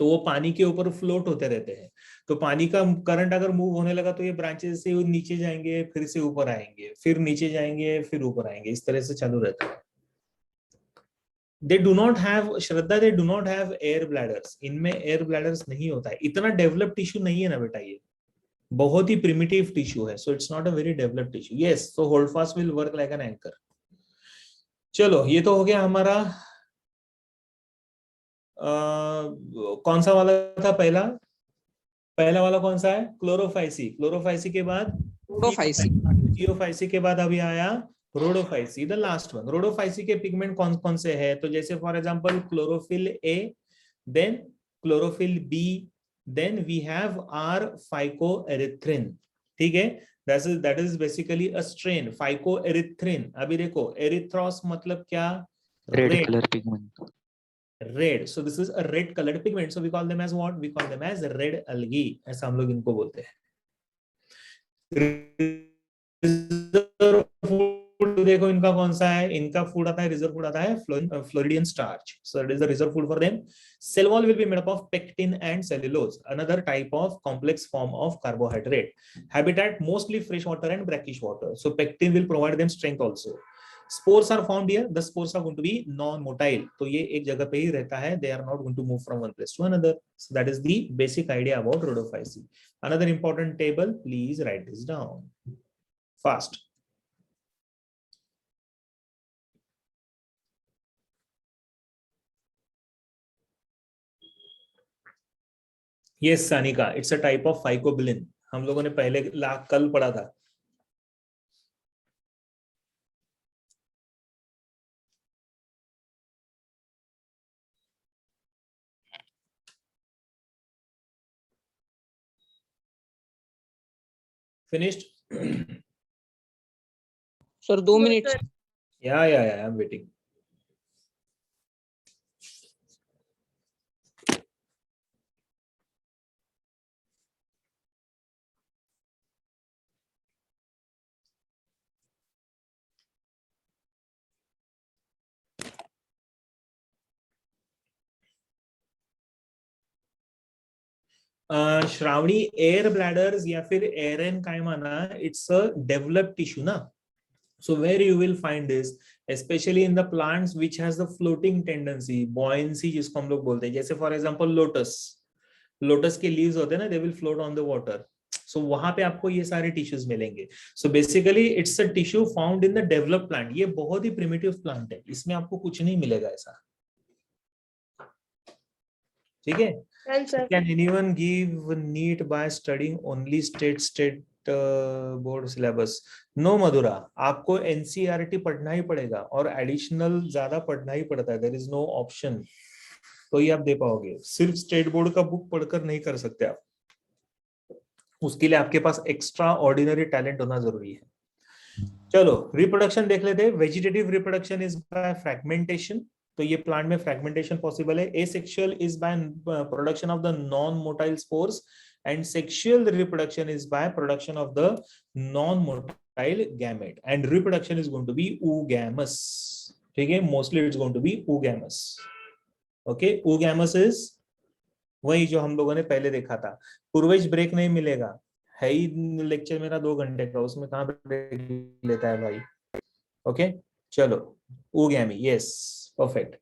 तो वो पानी के ऊपर फ्लोट होते रहते हैं। तो पानी का करंट अगर मूव होने लगा तो ये ब्रांचेस से नीचे जाएंगे, फिर से ऊपर आएंगे, फिर नीचे जाएंगे, फिर ऊपर आएंगे, इस तरह से चालू रहता है। They do not have, Shraddha, they do not have air bladders. इनमें air bladders नहीं होता है, इतना डेवलप टिश्यू नहीं है ना बेटा, ये बहुत ही प्रिमिटिव टिश्यू है, so it's not a very developed tissue. Yes, so holdfast will work like an anchor. चलो, ये तो हो गया हमारा कौन सा वाला था? पहला वाला कौन सा है? क्लोरोफाइसी। क्लोरोफाइसी के बाद फियोफाइसी के बाद अभी आया rhodophyceae, the last one. Rhodophyceae के पिगमेंट कौन कौन से है? तो जैसे for example chlorophyll A, then chlorophyll B, then we have are phycoerythrin. ठीक है, that is basically a strain phycoerythrin. अभी देखो, एरिथ्रोस मतलब क्या? Red colour pigment. Red, so this is a red coloured pigment, so we call them as what? We call them as red algae, ऐसा हम लोग इनको बोलते हैं। देखो इनका कौन सा है? इनका फूड आता है, रिजर्व फूड आता है floridean starch, so it is the reserve food for them. Cell wall will be made up of pectin and cellulose, another type of complex form of carbohydrate. Habitat mostly fresh water and brackish water, so pectin will provide them strength also. Spores are found here, the spores are going to be non motile, तो ये एक जगह पे ही रहता है, they are not going to move from one place to another. So that is the basic idea about rhodophyceae. Another important table, please write this down fast. Yes, Sanika, it's a type of phycobilin. हम लोगों ने पहले कल पढ़ा था. Finished? Sir, 2 minutes. Yeah, I'm waiting. Shravani, air bladders या फिर aerenchyma ना, इट्स अ डेवलप्ड टिश्यू ना. So where you will find this, especially in the plants which has the floating tendency, buoyancy जिसको हम लोग बोलते हैं, जैसे for example lotus के leaves होते हैं ना, they will float on the water. So वहां पे आपको ये सारे tissues मिलेंगे. So basically it's a tissue found in the developed plant. ये बहुत ही primitive plant है, इसमें आपको कुछ नहीं मिलेगा ऐसा. ठीक है? Can anyone give NEET by studying only state board syllabus? No Madhura, आपको एनसीईआरटी पढ़ना ही पड़ेगा और एडिशनल ज्यादा पढ़ना ही पड़ता है. There is no option. तो ये आप दे पाओगे, सिर्फ स्टेट बोर्ड का बुक पढ़कर नहीं कर सकते आप. उसके लिए आपके पास एक्स्ट्रा ऑर्डिनरी टैलेंट होना जरूरी है. चलो रिप्रोडक्शन देख लेते हैं. Vegetative reproduction is by fragmentation. तो ये प्लांट में फ्रैगमेंटेशन पॉसिबल है. Asexual is by production of the non motile spores, and sexual reproduction is by production of the non-motile gamete, and reproduction is going to be oogamous. ठीक है, mostly it's going to be oogamous. Okay, oogamous is वही जो हम लोगों ने पहले देखा था. पूर्वेश ब्रेक नहीं मिलेगा, है ही लेक्चर मेरा 2 घंटे का, उसमें कहाँ ब्रेक लेता है भाई. ओके, चलो ओogamy, yes, perfect.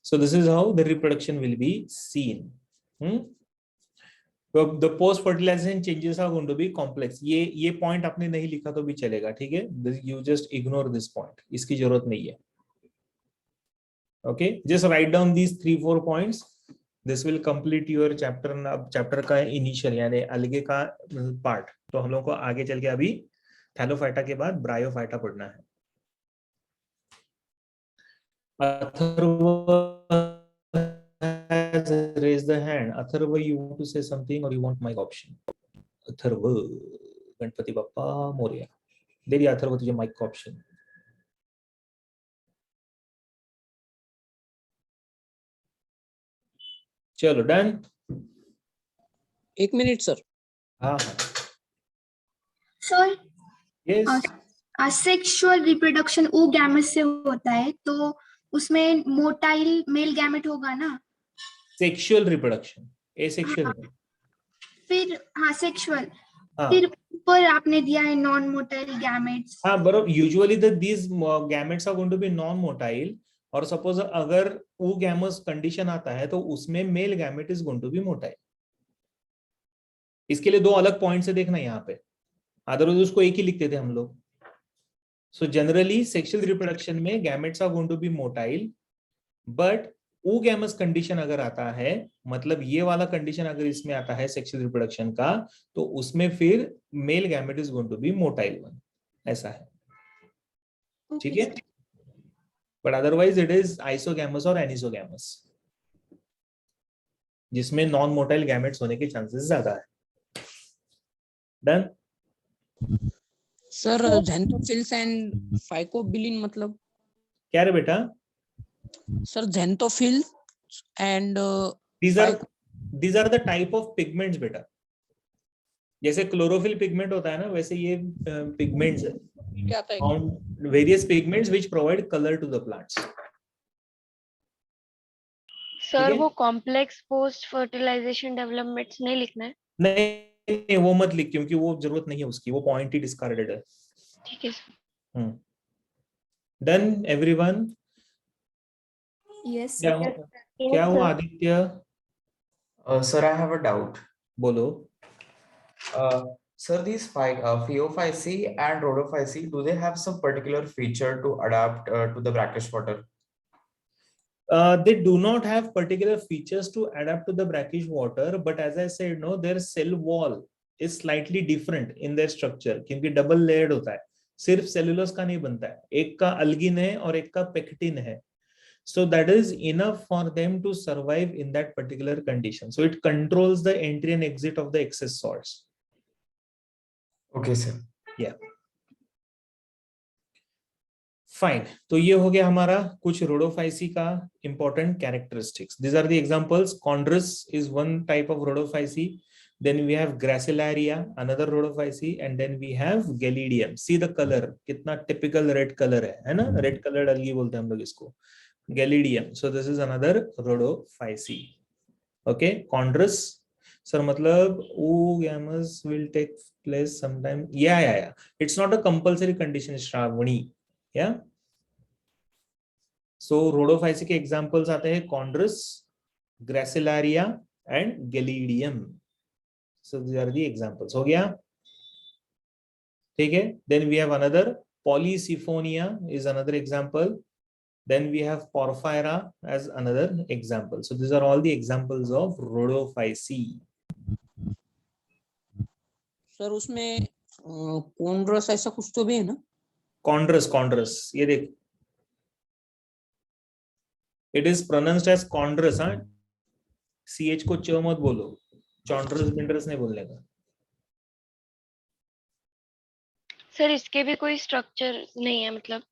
So this is how the reproduction will be seen. The post fertilization changes are going to be complex. ये पॉइंट आपने नहीं लिखा तो भी चलेगा, ठीक है. You just ignore this point, इसकी जरूरत नहीं है. Okay, just write down these 3-4 points. This will complete your chapter. अब चैप्टर का इनिशियल यानी अलगे का पार्ट. तो हम लोग को आगे चल के अभी थैलोफाइटा के बाद ब्रायोफाइटा पढ़ना है. Atharva raise the hand. Atharva, you want to say something or you want mic option? Atharva, Ganpati Bappa Morya. दे दिया अथर्व तुझे mic option. चलो डन. 1 minute sir. हाँ sir yes. Asexual reproduction oogamous से होता है, तो उसमें मोटाइल मेल गैमेट होगा ना. Sexual reproduction, asexual. फिर हाँ सेक्सुअल. हाँ. फिर ऊपर आपने दिया है नॉन मोटाइल गैमेट्स. हाँ बराबर. Usually these gametes are going to be non motile, और सपोज अगर oogamous कंडीशन आता है तो उसमें male gamete is going to be motile. इसके लिए 2 अलग पॉइंट से देखना यहाँ पे, अदरवाइज उसको एक ही लिखते थे हम लोग. सो जनरली सेक्सुअल रिप्रोडक्शन में gametes are going to be motile, but oogamous condition अगर आता है, मतलब ये वाला कंडीशन अगर इसमें आता है सेक्सुअल रिप्रोडक्शन का, तो उसमें फिर male gamete is going to be motile one. ऐसा है, ठीक है. But otherwise it is isogamous और एनिसोगैमस, जिसमें नॉन मोटाइल गैमेट्स होने के चांसेस ज्यादा है. Done. Sir xanthophylls and phycobilin मतलब क्या रे बेटा? Sir xanthophylls and these are the type of pigments बेटा. जैसे क्लोरोफिल पिगमेंट होता है ना, वैसे ये पिगमेंट्स है. क्या आता है? Various pigments which provide color to the plants. Sir वो कॉम्प्लेक्स पोस्ट फर्टिलाइजेशन डेवलपमेंट्स नहीं लिखना है? नहीं वो मत लिख, क्योंकि वो जरूरत नहीं है उसकी, वो पॉइंट ही डिस्कार्डेड है. ठीक है सर. Done everyone? Yes. क्या हुआ Aditya? Sir, I have a doubt. बोलो. Sir, these Phaeophyceae and Rhodophyceae, do they have some particular feature to adapt to the brackish water? They do not have particular features to adapt to the brackish water, but as I said, no, their cell wall is slightly different in their structure क्योंकि double layered होता है. सिर्फ cellulose का नहीं बनता है. एक का algin है और एक का pectin है. So that is enough for them to survive in that particular condition. So it controls the entry and exit of the excess salts. Okay, sir. Yeah. Fine. तो ये हो गया हमारा कुछ Rhodophyceae का important characteristics. These are the examples. Chondrus is one type of Rhodophyceae. Then we have Gracilaria, another Rhodophyceae, and then we have Gelidium. See the color, कितना typical red color है ना? Red colored algae बोलते हैं हम लोग इसको. Gelidium. So this is another Rhodophyceae. Okay, Chondrus. Sir, matlab oogamous will take place sometime. Yeah. It's not a compulsory condition, Shravani. Yeah. So Rhodophyceae के examples आते हैं Chondrus, Gracilaria, and Gelidium. So these are the examples. हो गया? ठीक है? Then we have another Polysiphonia is another example. Then we have Porphyra as another example. So these are all the examples of Rhodophyceae. Sir उसमें Chondrus ऐसा कुछ तो भी है ना? Chondrus. ये देख. It is pronounced as Chondrus, हाँ? CH को च मत बोलो. Chondrus नहीं बोलने का. सर इसके भी कोई स्ट्रक्चर नहीं है मतलब.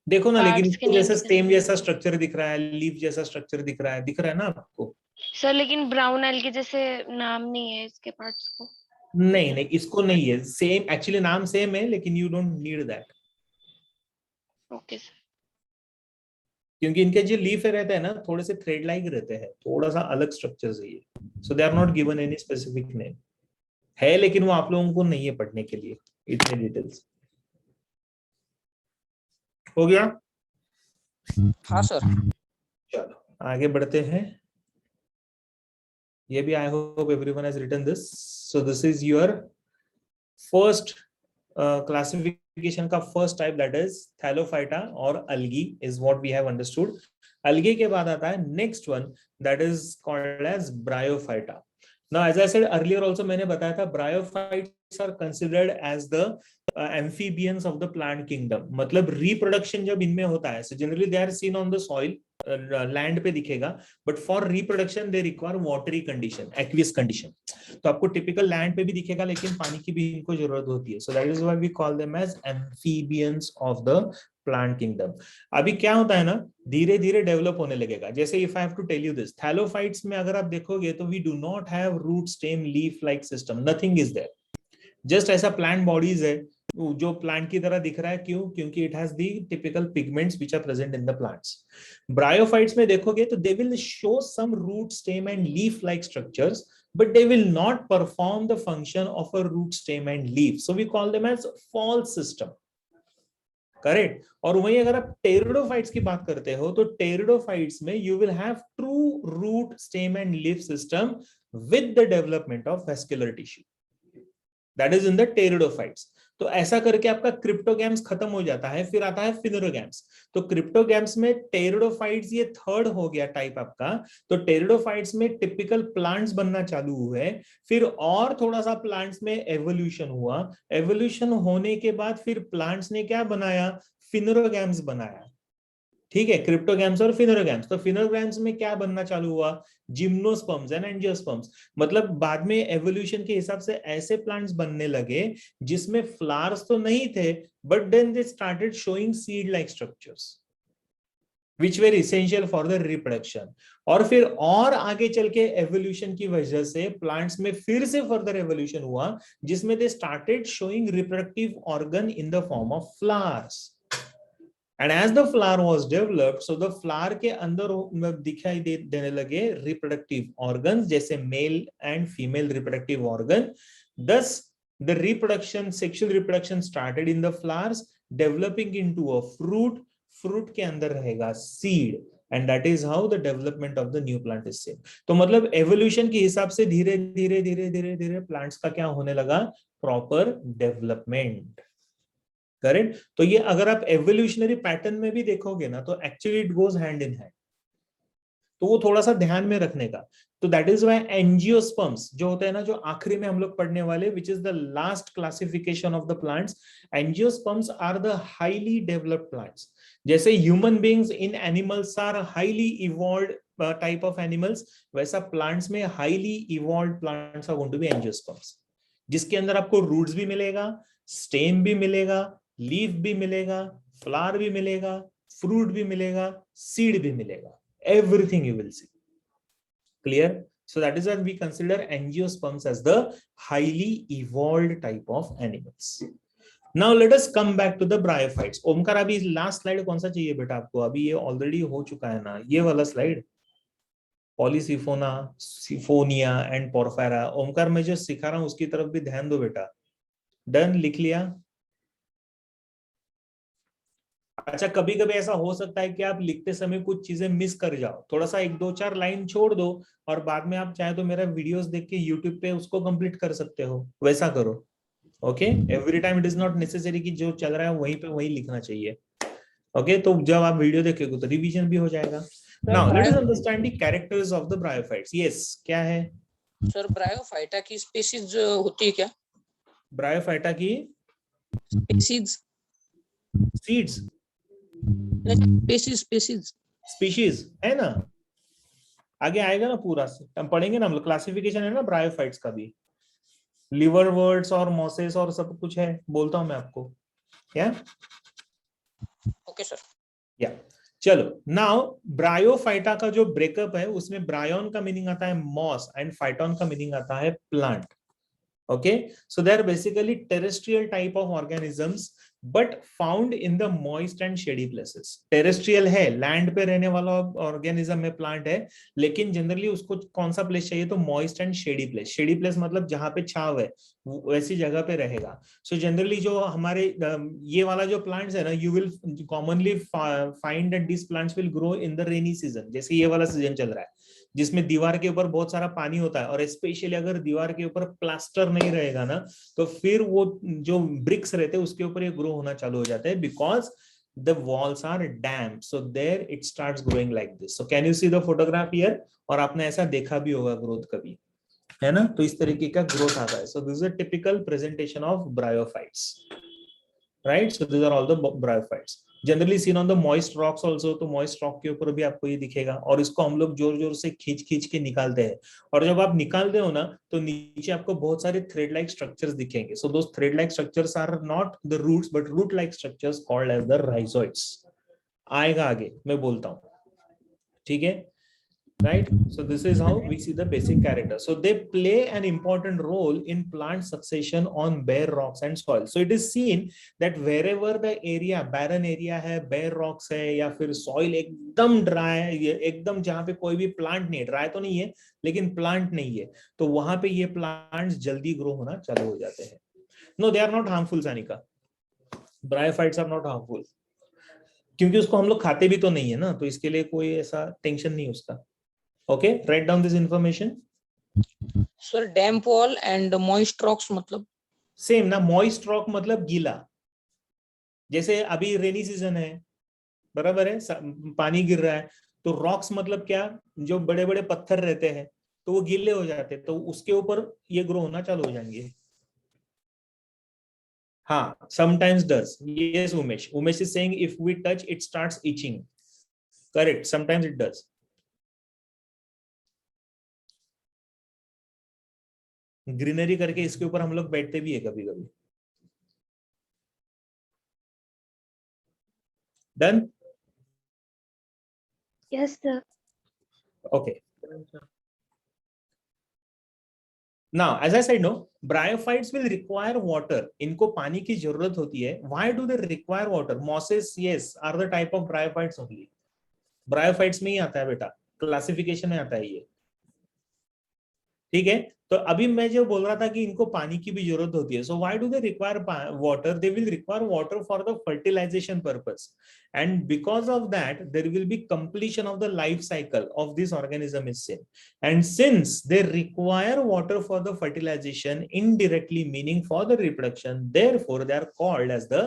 देखो ना, लेकिन Parts के इसको जैसे names स्टेम जैसा स्ट्रक्चर दिख रहा है, लीफ जैसा स्ट्रक्चर दिख रहा है ना आपको? सर लेकिन ब्राउन एल्गी जैसे नाम नहीं है इसके पार्ट्स को. नहीं, इसको नहीं है. सेम एक्चुअली नाम सेम है, लेकिन you don't need that. Okay sir. क्योंकि इनके जो लीफ रहते हैं ना, थोड़े से थ्रेड लाइक रहते हैं, थोड़ा सा अलग स्ट्रक्चर है ये. So they are not given any specific name है, लेकिन वो आप लोगों को नहीं है पढ़ने के लिए इतने डिटेल्स. हो गया? हाँ सर. चलो आगे बढ़ते हैं. ये भी I hope everyone has written this. So this is your first classification का first type, that is Thallophyta or algae is what we have understood. Algae के बाद आता है next one, that is called as Bryophyta. Now as I said earlier also मैंने बताया था, Bryophytes are considered as the amphibians of the plant kingdom. मतलब reproduction जब इनमें होता है, so generally they are seen on the soil, land पे दिखेगा, but for reproduction they require watery condition, aqueous condition. तो आपको टिपिकल लैंड पे भी दिखेगा, लेकिन पानी की भी इनको जरूरत होती है. So that is why we call them as amphibians of the plant kingdom. अभी क्या होता है ना, धीरे धीरे डेवलप होने लगेगा. जैसे if I have to tell you this, thallophytes में अगर आप देखोगे तो we do not have root stem leaf like system, nothing is there. Just ऐसा प्लांट बॉडीज है जो प्लांट की तरह दिख रहा है. क्यों? क्योंकि it has the typical pigments which are present in the plants. Bryophytes में देखोगे तो they will show some root stem and leaf like structures, but they will not perform the function of a root stem and leaf, so we call them as false system. Correct. और वहीं अगर आप pteridophytes की बात करते हो तो pteridophytes में you will have true root stem and leaf system with the development of vascular tissue. That is in the pteridophytes. तो ऐसा करके आपका क्रिप्टोगैम्स खत्म हो जाता है, फिर आता है फिनेरोगैम्स. तो क्रिप्टोगैम्स में टेरिडोफाइट्स ये थर्ड हो गया टाइप आपका. तो टेरिडोफाइट्स में टिपिकल प्लांट्स बनना चालू हुए, फिर और थोड़ा सा प्लांट्स में एवोल्यूशन हुआ. एवोल्यूशन होने के बाद फिर प्लांट्स ने क्या बनाया? फिनेरोगैम्स बनाया. ठीक है, क्रिप्टोगैम्स और फिनेरोगैम्स. तो फिनेरोगैम्स में क्या बनना चालू हुआ? Gymnosperms and angiosperms. मतलब बाद में एवोल्यूशन के हिसाब से ऐसे प्लांट्स बनने लगे जिसमें फ्लावर्स तो नहीं थे, but then they started showing seed like structures which were essential for the reproduction. और फिर और आगे चल के एवोल्यूशन की वजह से प्लांट्स में फिर से फर्दर एवोल्यूशन हुआ, जिसमें दे started showing reproductive organ in the form of flowers. And as the flower was developed, so the flower के अंदर दिखाई देने लगे reproductive organs, जैसे male and female reproductive organ. Thus, the reproduction, sexual reproduction started in the flowers. Developing into a fruit, fruit के अंदर रहेगा seed, and that is how the development of the new plant is same. तो मतलब evolution के हिसाब से धीरे धीरे धीरे धीरे धीरे प्लांट्स का क्या होने लगा, प्रॉपर डेवलपमेंट। करेक्ट। तो ये अगर आप एवोल्यूशनरी पैटर्न में भी देखोगे ना तो actually it goes hand in hand, तो वो थोड़ा सा ध्यान में रखने का। तो दैट इज व्हाई एंजियोस्पर्म्स जो होते हैं ना, जो आखिरी में हम लोग पढ़ने वाले, which is the last classification of the plants, angiosperms are the highly developed plants. जैसे human beings in animals are highly evolved type of animals, वैसा प्लांट्स में highly evolved plants are going to be angiosperms, जिसके अंदर आपको roots भी मिलेगा, stem भी मिलेगा, लीफ भी मिलेगा, फ्लावर भी मिलेगा, फ्रूट भी मिलेगा, सीड भी मिलेगा, everything you will see. Clear? So that is why we consider angiosperms as the highly evolved type of animals. Now let us come back to the bryophytes. Omkar, अभी last slide कौन सा चाहिए बेटा आपको? अभी ये ऑलरेडी हो चुका है ना, ये वाला स्लाइड, पॉलीसिफोना, सिफोनिया एंड पोरफेरा। ओमकार, मैं जो सिखा रहा हूं उसकी तरफ भी ध्यान दो बेटा। डन, लिख लिया? अच्छा, कभी कभी ऐसा हो सकता है कि आप लिखते समय कुछ चीजें मिस कर जाओ, थोड़ा सा 1-2-4 लाइन छोड़ दो और बाद में आप चाहे तो मेरा वीडियोस देख के यूट्यूब पे उसको कंप्लीट कर सकते हो, वैसा करो। Okay, every time it is not necessary कि जो चल रहा है वहीं पे वहीं लिखना चाहिए। ओके, तो जब आप वीडियो देखेंगे तो रिवीजन भी हो जाएगा। Now let us understand the characters of the bryophytes. Yes, क्या है सर? ब्रायोफाइटा की स्पीशीज होती है क्या? ब्रायोफाइटा की स्पीशीज, सीड्स, स्पीशीज है ना, आगे आएगा ना पूरा, हम पढ़ेंगे ना, हम लोग क्लासिफिकेशन है ना ब्रायोफाइट्स का भी, लिवरवर्ट्स और मॉसेस और सब कुछ है, बोलता हूं मैं आपको। क्या? Okay sir. या चलो, नाउ ब्रायोफाइटा का जो ब्रेकअप है उसमें ब्रायोन का मीनिंग आता है मॉस एंड फाइटोन का मीनिंग आता है plant. Okay, so they are basically terrestrial type of organisms but found in the moist and shady places. Terrestrial है, लैंड पे रहने वाला ऑर्गेनिज्म में प्लांट है, लेकिन जनरली उसको कौन सा प्लेस चाहिए, तो moist and shady place. Shady place मतलब जहां पे छाव है वैसी जगह पे रहेगा। सो जनरली जो हमारे ये वाला जो प्लांट्स है ना, you will commonly find that this plants will grow in the rainy season. जैसे ये वाला सीजन चल रहा है जिसमें दीवार के ऊपर बहुत सारा पानी होता है, और स्पेशली अगर दीवार के ऊपर प्लास्टर नहीं रहेगा ना, तो फिर वो जो ब्रिक्स रहते हैं उसके ऊपर ये ग्रो होना चालू हो जाता है, because the walls are damp, so there it starts growing like this. So can you see the photograph here? और आपने ऐसा देखा भी होगा ग्रोथ कभी, है ना? तो इस तरीके का ग्रोथ आता है। So this is a typical presentation of bryophytes, right? So this are all the bryophytes generally seen on the moist rocks also. तो मॉइस्ट रॉक के ऊपर भी आपको ये दिखेगा, और इसको हम लोग जोर जोर से खींच खींच के निकालते हैं, और जब आप निकालते हो ना तो नीचे आपको बहुत सारे थ्रेड लाइक स्ट्रक्चर्स दिखेंगे। So those thread like structures are not the roots but root like structures called as the rhizoids. आएगा आगे, मैं बोलता हूं, ठीक है? Right, so this is how we see the basic character. So they play an important role in plant succession on bare rocks and soil. So it is seen that wherever the area barren area है, bare rocks है, या फिर soil एकदम dry है, एकदम जहाँ पे कोई भी plant नहीं है, dry तो नहीं है लेकिन plant नहीं है, तो वहां पे ये plants जल्दी grow होना चालू हो जाते हैं। No, they are not harmful, Sanika. Bryophytes are not harmful, क्योंकि उसको हम लोग खाते भी तो नहीं है ना, तो इसके लिए कोई ऐसा टेंशन नहीं उसका। Okay, write down this information. Sir, damp wall and moist rocks मतलब सेम ना, moist rock मतलब गीला, जैसे अभी रेनी सीजन है, बराबर है, पानी गिर रहा है, तो रॉक्स मतलब क्या, जो बड़े बड़े पत्थर रहते हैं तो वो गीले हो जाते हैं, तो उसके ऊपर ये ग्रो होना चालू हो जाएंगे। हाँ, sometimes does. Yes, Umesh. Umesh is saying if we touch it starts itching. Correct, sometimes it does. Greenery करके इसके ऊपर हम लोग बैठते भी है कभी कभी। Done? Yes sir. Okay, now as I said, no, bryophytes will require water. इनको पानी की जरूरत होती है। Why do they require water? Mosses, yes, are the type of bryophytes only. Bryophytes में ही आता है बेटा, क्लासिफिकेशन में आता है ये, ठीक है? तो अभी मैं जो बोल रहा था कि इनको पानी की भी जरूरत होती है, so why do they require water? They will require water for the fertilization purpose, and because of that there will be completion of the life cycle of this organism is seen. And since they require water for the fertilization indirectly, meaning for the reproduction, therefore they are called as the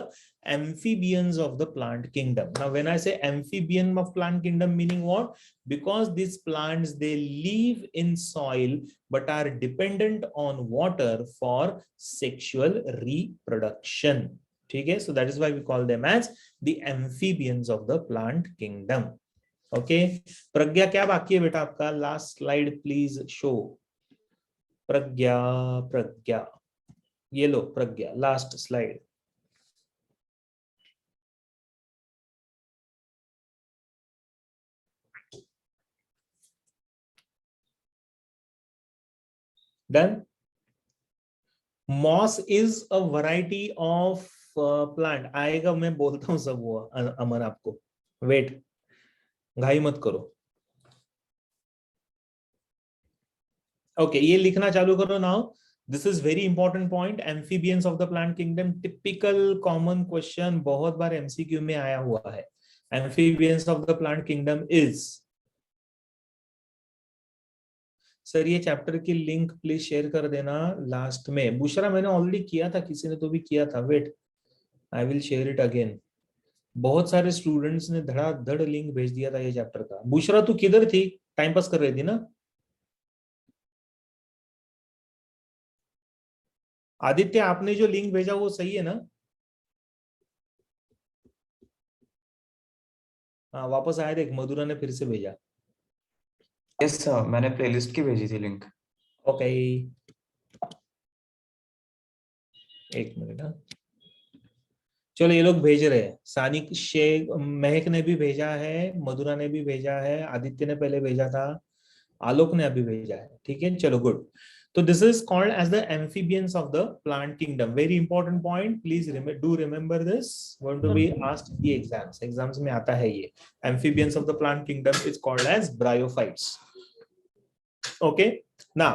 amphibians of the plant kingdom. Now when I say amphibian of plant kingdom, meaning what? Because these plants, they live in soil but are dependent on water for sexual reproduction. Okay, so that is why we call them as the amphibians of the plant kingdom. Okay, Pragya क्या बाकी है बेटा आपका? Last slide please show. Pragya, Pragya, ये लो Pragya, last slide. Done. Moss is a variety of plant. आएगा, मैं बोलता हूं सब वो अमन आपको. वेट, घाई मत करो. ओके, ये लिखना चालू करो now. This is very important point. Amphibians of the plant kingdom, typical common question, बहुत बार एमसीक्यू में आया हुआ है. Amphibians of the plant kingdom is. Sir ये चैप्टर की लिंक प्लीज शेयर कर देना लास्ट में. बुशरा मैंने ऑलरेडी किया था, किसी ने तो भी किया था. Wait, I will share it again. बहुत सारे स्टूडेंट्स ने धड़ाधड़ लिंक भेज दिया था ये चैप्टर का. बुशरा तू किधर थी? टाइम पास कर रही थी ना? आदित्य, आपने जो लिंक भेजा वो सही है ना? हाँ, वापस आया देख, मधुरा ने फिर से भेजा. यस सर, मैंने प्लेलिस्ट की भेजी थी लिंक. ओके, एक मिनट. चलो, ये लोग भेज रहे हैं. सानिक, शेख, महक ने भी भेजा है, मधुरा ने भी भेजा है, आदित्य ने पहले भेजा था, आलोक ने अभी भेजा है. ठीक है, चलो गुड. तो this is called as the amphibians of the plant kingdom. Very important point, please do remember this. Going to be asked in exams. Exams में आता है ये. Amphibians of the plant kingdom is called as bryophytes. Okay, now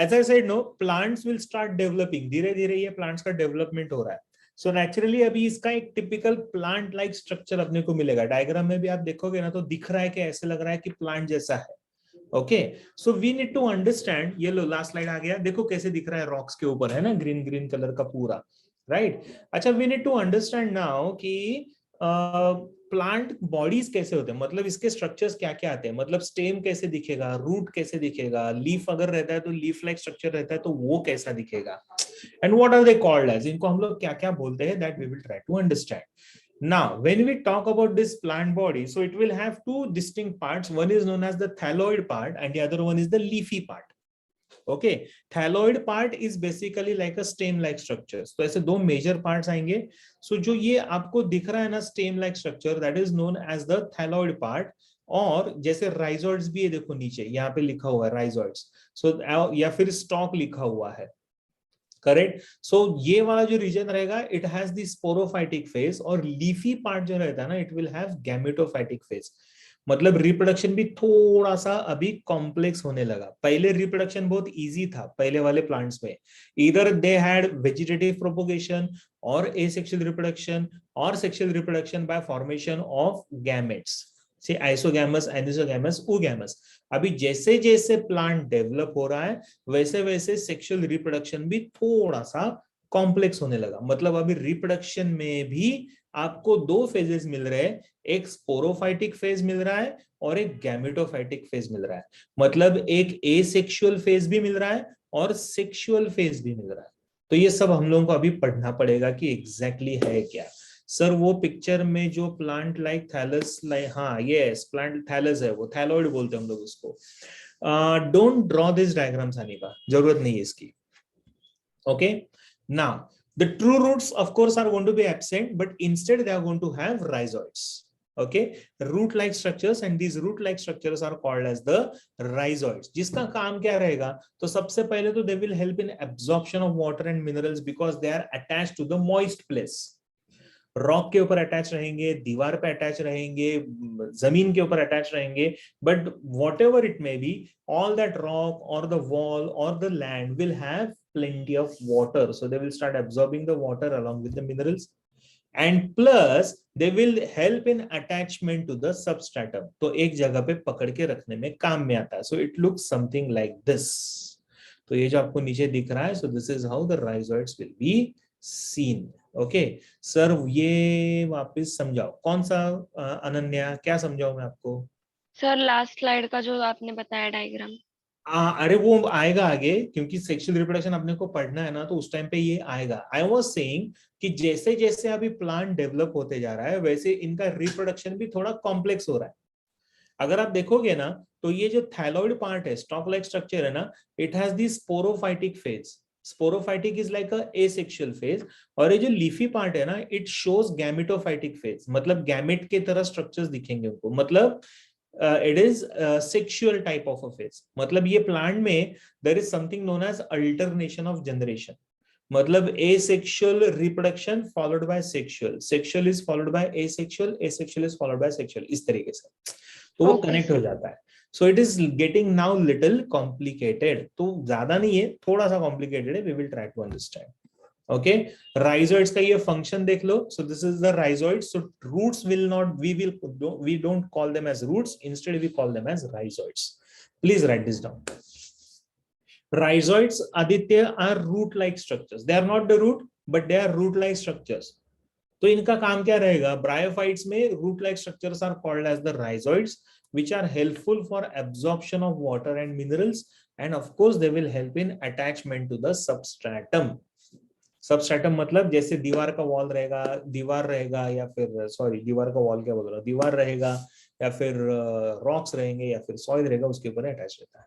as I said, no, plants will start developing. धीरे धीरे ये plants का development हो रहा है. So naturally अभी इसका एक typical plant like structure अपने को मिलेगा. डायग्राम में भी आप देखोगे ना तो दिख रहा है कि ऐसे लग रहा है कि प्लांट जैसा है. Okay, so we need to understand. ये लो लास्ट स्लाइड आ गया. देखो कैसे दिख रहा है, रॉक्स के ऊपर है ना, ग्रीन ग्रीन कलर का पूरा. राइट. अच्छा, we need to understand now कि प्लांट बॉडीज कैसे होते हैं, मतलब इसके स्ट्रक्चर्स क्या क्या आते हैं. मतलब स्टेम कैसे दिखेगा, रूट कैसे दिखेगा, लीफ अगर रहता है तो लीफ लाइक स्ट्रक्चर रहता है तो वो कैसा दिखेगा, and what are they called as. इनको हम लोग क्या क्या बोलते हैं, that we will try to understand. Now, when we talk about this plant body, so it will have two distinct parts. One is known as the thalloid part and the other one is the leafy part. Okay, thalloid part is basically like a stem-like structure. So ऐसे दो major parts आएंगे. So जो ये आपको दिख रहा है ना stem-like structure, that is known as the thalloid part. और जैसे rhizoids भी है, देखो नीचे यहाँ पे लिखा हुआ है rhizoids. So या फिर stalk लिखा हुआ है. करेक्ट. सो ये वाला जो रीजन रहेगा, it has the sporophytic phase, और लीफी पार्ट जो रहता है ना, it will have gametophytic phase. मतलब रिप्रोडक्शन भी थोड़ा सा अभी कॉम्प्लेक्स होने लगा. पहले रिप्रोडक्शन बहुत इजी था पहले वाले प्लांट्स में. Either they had vegetative propagation और एसेक्सुअल रिप्रोडक्शन और sexual reproduction by formation of gametes, से आइसोगैमस, एनिसोगैमस, oogamous. अभी जैसे जैसे प्लांट डेवलप हो रहा है वैसे वैसे सेक्सुअल रिप्रोडक्शन भी थोड़ा सा कॉम्प्लेक्स होने लगा. मतलब अभी रिप्रोडक्शन में भी आपको दो फेजेस मिल रहे हैं. एक स्पोरोफाइटिक फेज मिल रहा है और एक गैमेटोफाइटिक फेज मिल रहा है. मतलब एक एसेक्सुअल फेज भी मिल रहा है और सेक्सुअल फेज भी मिल रहा है. तो ये सब हम लोगों को अभी पढ़ना पड़ेगा कि एग्जैक्टली है क्या. सर वो पिक्चर में जो प्लांट लाइक थैलस, लाइक, हाँ यस, प्लांट थैलस है, वो थैलॉइड बोलते हैं हम लोग उसको. डोंट ड्रॉ दिस डायग्राम्स, आने का जरूरत नहीं है इसकी. Okay, now the true roots of course are going to be absent, but instead they are going to have rhizoids. Okay, root like structures, and these root like structures are called as the rhizoids. जिसका काम क्या रहेगा, तो सबसे पहले तो they will help in absorption of water and minerals because they are attached to the moist place. Rock के ऊपर अटैच रहेंगे, दीवार पे अटैच रहेंगे, जमीन के ऊपर अटैच रहेंगे, but what ever it may be, all that rock or the wall or the land will have plenty of water, so they will start absorbing the water along with the minerals, and plus they will help in attachment to the substratum. तो एक जगह पे पकड़ के रखने में काम में आता है. So it looks something like this. तो ये जो आपको नीचे दिख रहा है, so this is how the rhizoids will be seen. Okay sir, ये वापस समझाओ. कौन सा अनन्या, क्या समझाऊं मैं आपको? सर लास्ट स्लाइड का जो आपने बताया डायग्राम. अरे वो आएगा आगे, क्योंकि सेक्सुअल रिप्रोडक्शन अपने को पढ़ना है ना, तो उस टाइम पे ये आएगा. आई वाज सेइंग कि जैसे जैसे अभी प्लांट डेवलप होते जा रहा है, वैसे इनका रिप्रोडक्शन भी थोड़ा कॉम्प्लेक्स हो रहा है. अगर आप देखोगे ना, तो ये जो थैलॉइड पार्ट है, स्टॉक लाइक स्ट्रक्चर है ना, it has the sporophytic phase. Sporophytic is like a asexual phase. और ये जो लीफी पार्ट है ना, इट शोज गैमेटोफाइटिक फेज, मतलब गैमेट के तरह स्ट्रक्चर्स दिखेंगे उनको, मतलब it is a sexual type of a phase. मतलब ये प्लांट में there is something known as alternation of generation. मतलब asexual reproduction followed by sexual, sexual is followed by asexual, asexual is followed by sexual, इस तरीके से. तो वो connect हो जाता है. So it is getting now little complicated. तो ज्यादा नहीं है, थोड़ा सा complicated है. We will try to understand. Okay, rhizoids का ये function देख लो. So this is the rhizoids. So roots will not, we don't call them as roots. Instead we call them as rhizoids. Please write this down. Rhizoids, Aditya, are root-like structures. They are not the root, but they are root-like structures. तो इनका काम क्या रहेगा? Bryophytes में root-like structures are called as the rhizoids, which are helpful for absorption of water and minerals, and of course they will help in attachment to the substratum. Substratum मतलब जैसे दीवार का वॉल रहेगा, दीवार रहेगा, या फिर सॉरी दीवार का वॉल क्या बोल रहा हूं, दीवार रहेगा या फिर रॉक्स रहेंगे या फिर सॉइल रहेगा, उसके ऊपर अटैच रहता है.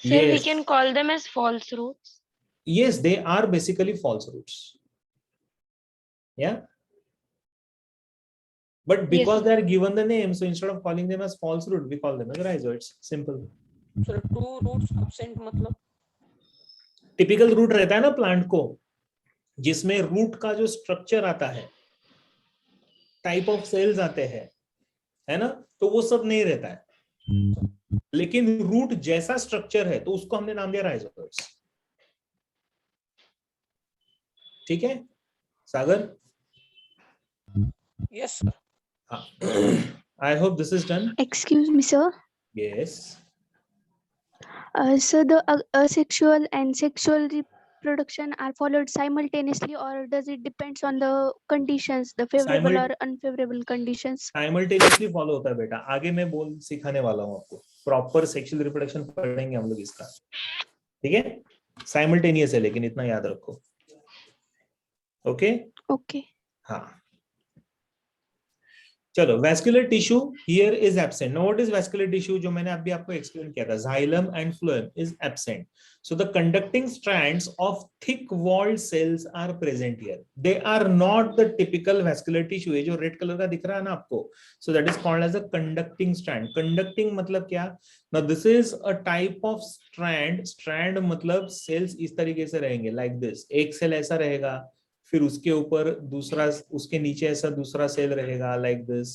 Sir, we can call them as false roots. Yes, they are basically false roots. Yeah. But because Yes. they are given the name, so instead of calling them as false root, we call them as rhizoids. Simple. Sir true roots absent मतलब? Typical root रहता है ना plant को, जिसमें root का जो structure आता है, टाइप ऑफ सेल्स आते हैं, है ना, तो वो सब नहीं रहता है. लेकिन रूट जैसा स्ट्रक्चर है, तो उसको हमने नाम दिया राइजोइड्स. ठीक है Sagar? Yes sir. I hope this is done. Excuse me, sir. Yes. So the asexual and sexual reproduction are followed simultaneously, or does it depends on the conditions, the favorable or unfavorable conditions? Simultaneously follow होता है बेटा. आगे मैं बोल सिखाने वाला हूँ आपको, प्रॉपर सेक्सुअल रिप्रोडक्शन पढ़ेंगे हम लोग इसका. ठीक है, साइमल्टेनियस है, लेकिन इतना याद रखो. Okay Okay. हाँ चलो. Vascular tissue here is absent. No, what is vascular tissue? जो मैंने अभी आपको एक्सप्लेन किया था, xylem and phloem is absent. So the conducting strands of thick walled cells are present here. They are not the typical vascular tissue. ये जो red colour का दिख रहा है ना आपको, so that is called as a conducting strand. Conducting मतलब क्या? Now this is a type of strand. Strand मतलब सेल्स इस तरीके से रहेंगे, लाइक दिस. एक सेल ऐसा रहेगा, फिर उसके ऊपर दूसरा, उसके नीचे ऐसा दूसरा सेल रहेगा, लाइक दिस.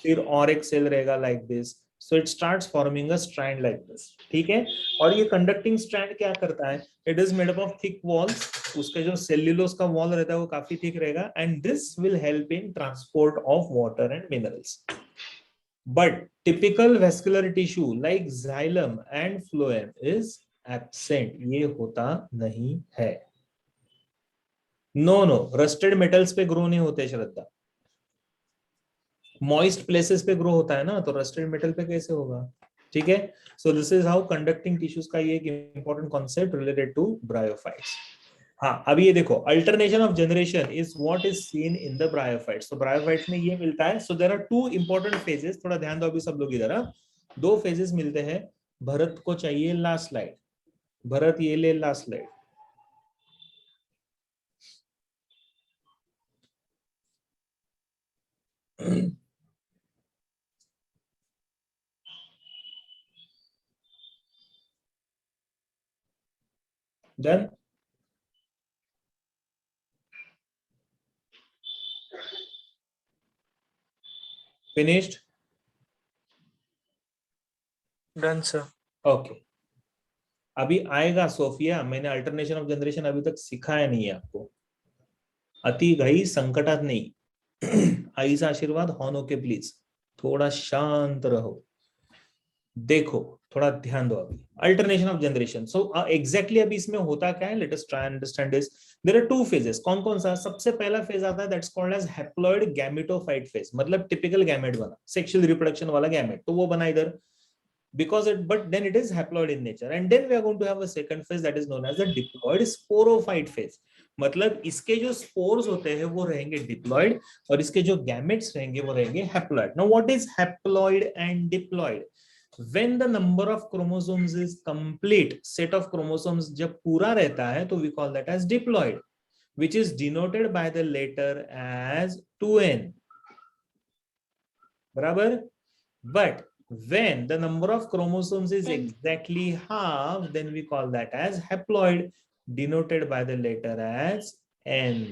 फिर और एक सेल रहेगा, like this. So it starts forming a strand like this. ठीक है. और ये कंडक्टिंग स्ट्रैंड क्या करता है? It is made up of thick walls. उसका जो सेल्यूलोज का वॉल रहता है वो काफी थिक रहेगा, and this will help in transport of water and minerals. But typical vascular tissue like xylem and phloem is absent. ये होता नहीं है. नो नो, रस्टेड मेटल्स पे ग्रो नहीं होते श्रद्धा. मॉइस्ट प्लेसेस पे ग्रो होता है ना, तो रस्टेड मेटल पे कैसे होगा? ठीक है. So this is how conducting tissues का ये एक important concept related to bryophytes. हाँ, अभी ये देखो, alternation of generation is what is seen in the bryophytes. तो ब्रायोफाइट्स में ये मिलता है. So there are two important phases. थोड़ा ध्यान दो अभी सब लोग इधर. दो फेजेस मिलते हैं. भरत को चाहिए लास्ट स्लाइड. भरत ये ले last slide. Done. Finished? Done sir. Okay, अभी आएगा सोफिया, मैंने अल्टरनेशन ऑफ जनरेशन अभी तक सिखाया नहीं है आपको। अति घाई संकटात नहीं। आईचा आशीर्वाद हॉन ओके प्लीज, थोड़ा शांत रहो, देखो थोड़ा ध्यान दो। अभी alternation of generation, so exactly अभी इसमें होता क्या है, let us try understand this. There are two phases. कौन कौन सा? सबसे पहला फेज आता है that's called as haploid gametophyte phase, मतलब टिपिकल गैमेट बना, सेक्सुअल रिप्रोडक्शन वाला गैमेट, तो वो बना इधर, because but then it is haploid in nature, and then we are going to have a second phase that is known as the diploid sporophyte phase। मतलब इसके जो spores होते हैं वो रहेंगे डिप्लॉइड और इसके जो गैमेट्स रहेंगे वो रहेंगे haploid. Now what is haploid and diploid? when the number of chromosomes is complete, set of chromosomes जब पूरा रहता है तो we call that as diploid, which is denoted by the letter as 2n, बराबर? But when the number of chromosomes is exactly half, then we call that as haploid, denoted by the letter as n।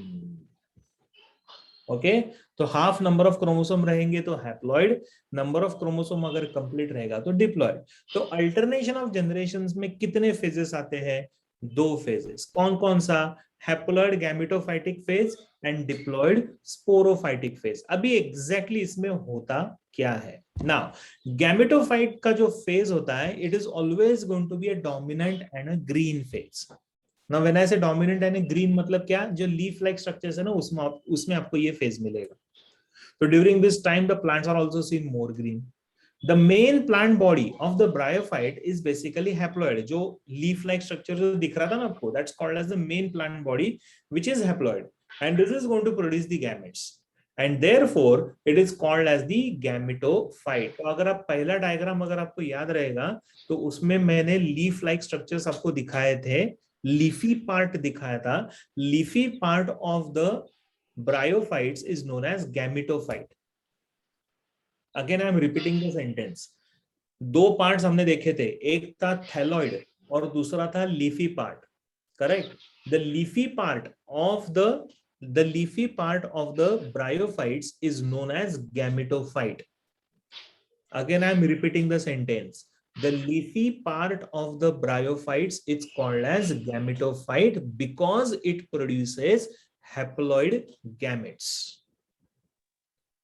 Okay, तो half number of chromosome रहेंगे तो haploid, number of chromosome अगर complete रहेगा तो diploid. तो alternation of generations में कितने phases आते हैं? 2 फेजेस। कौन कौन सा? Haploid gametophytic phase and diploid sporophytic phase. अभी एग्जैक्टली इसमें होता क्या है? नाउ गैमेटोफाइट का जो फेज होता है, it is always going to be a dominant and a green phase. Now when I say dominant and green, मतलब क्या? जो लीफ लाइक स्ट्रक्चर्स है ना, उसमें आपको ये फेज मिलेगा। तो during this time the plants are also seen more green. The main plant body of the bryophyte is basically haploid. जो लीफ लाइक स्ट्रक्चर जो दिख रहा था ना आपको, that's called as the main plant body which is haploid, and this is going to produce the gametes, and therefore it is called as the gametophyte. तो अगर आप पहला डायग्राम अगर आपको याद रहेगा तो उसमें मैंने लीफ लाइक स्ट्रक्चर्स आपको दिखाए थे, लीफी पार्ट दिखाया था। Leafy part of the bryophytes is known as gametophyte. Again I am repeating the sentence. 2 parts हमने देखे थे, एक था थैलॉइड और दूसरा था leafy part, correct? The leafy part of the bryophytes is known as gametophyte. Again, I am repeating the sentence. The leafy part of the bryophytes is called as gametophyte because it produces haploid gametes.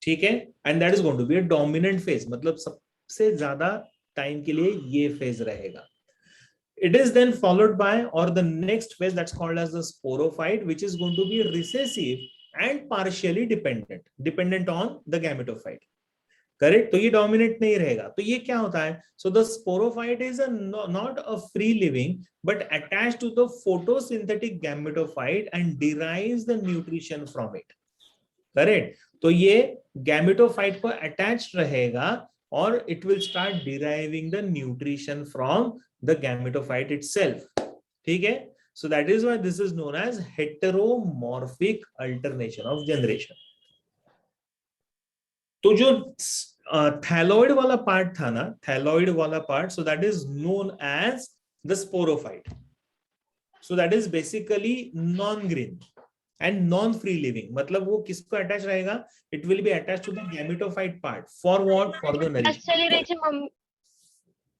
ठीक है? And that is going to be a dominant phase. मतलब सबसे ज्यादा time के लिए ये phase रहेगा। It is then followed by, or the next phase that's called as the sporophyte, which is going to be recessive and partially dependent on the gametophyte. Correct? तो ये dominate नहीं रहेगा। तो ये क्या होता है? So the sporophyte is not a free living but attached to the photosynthetic gametophyte and derives the nutrition from it. Correct? तो ये गैमेटोफाइट को अटैच्ड रहेगा और it will start deriving the nutrition from the gametophyte itself. ठीक है? So that is why this is known as heteromorphic alternation of generation. तो जो thalloid वाला पार्ट था ना, थैलॉइड वाला part, so that is known as the sporophyte. So that is basically non green and non free living. मतलब वो किसको attach रहेगा? It will be attach to the gametophyte part. For what?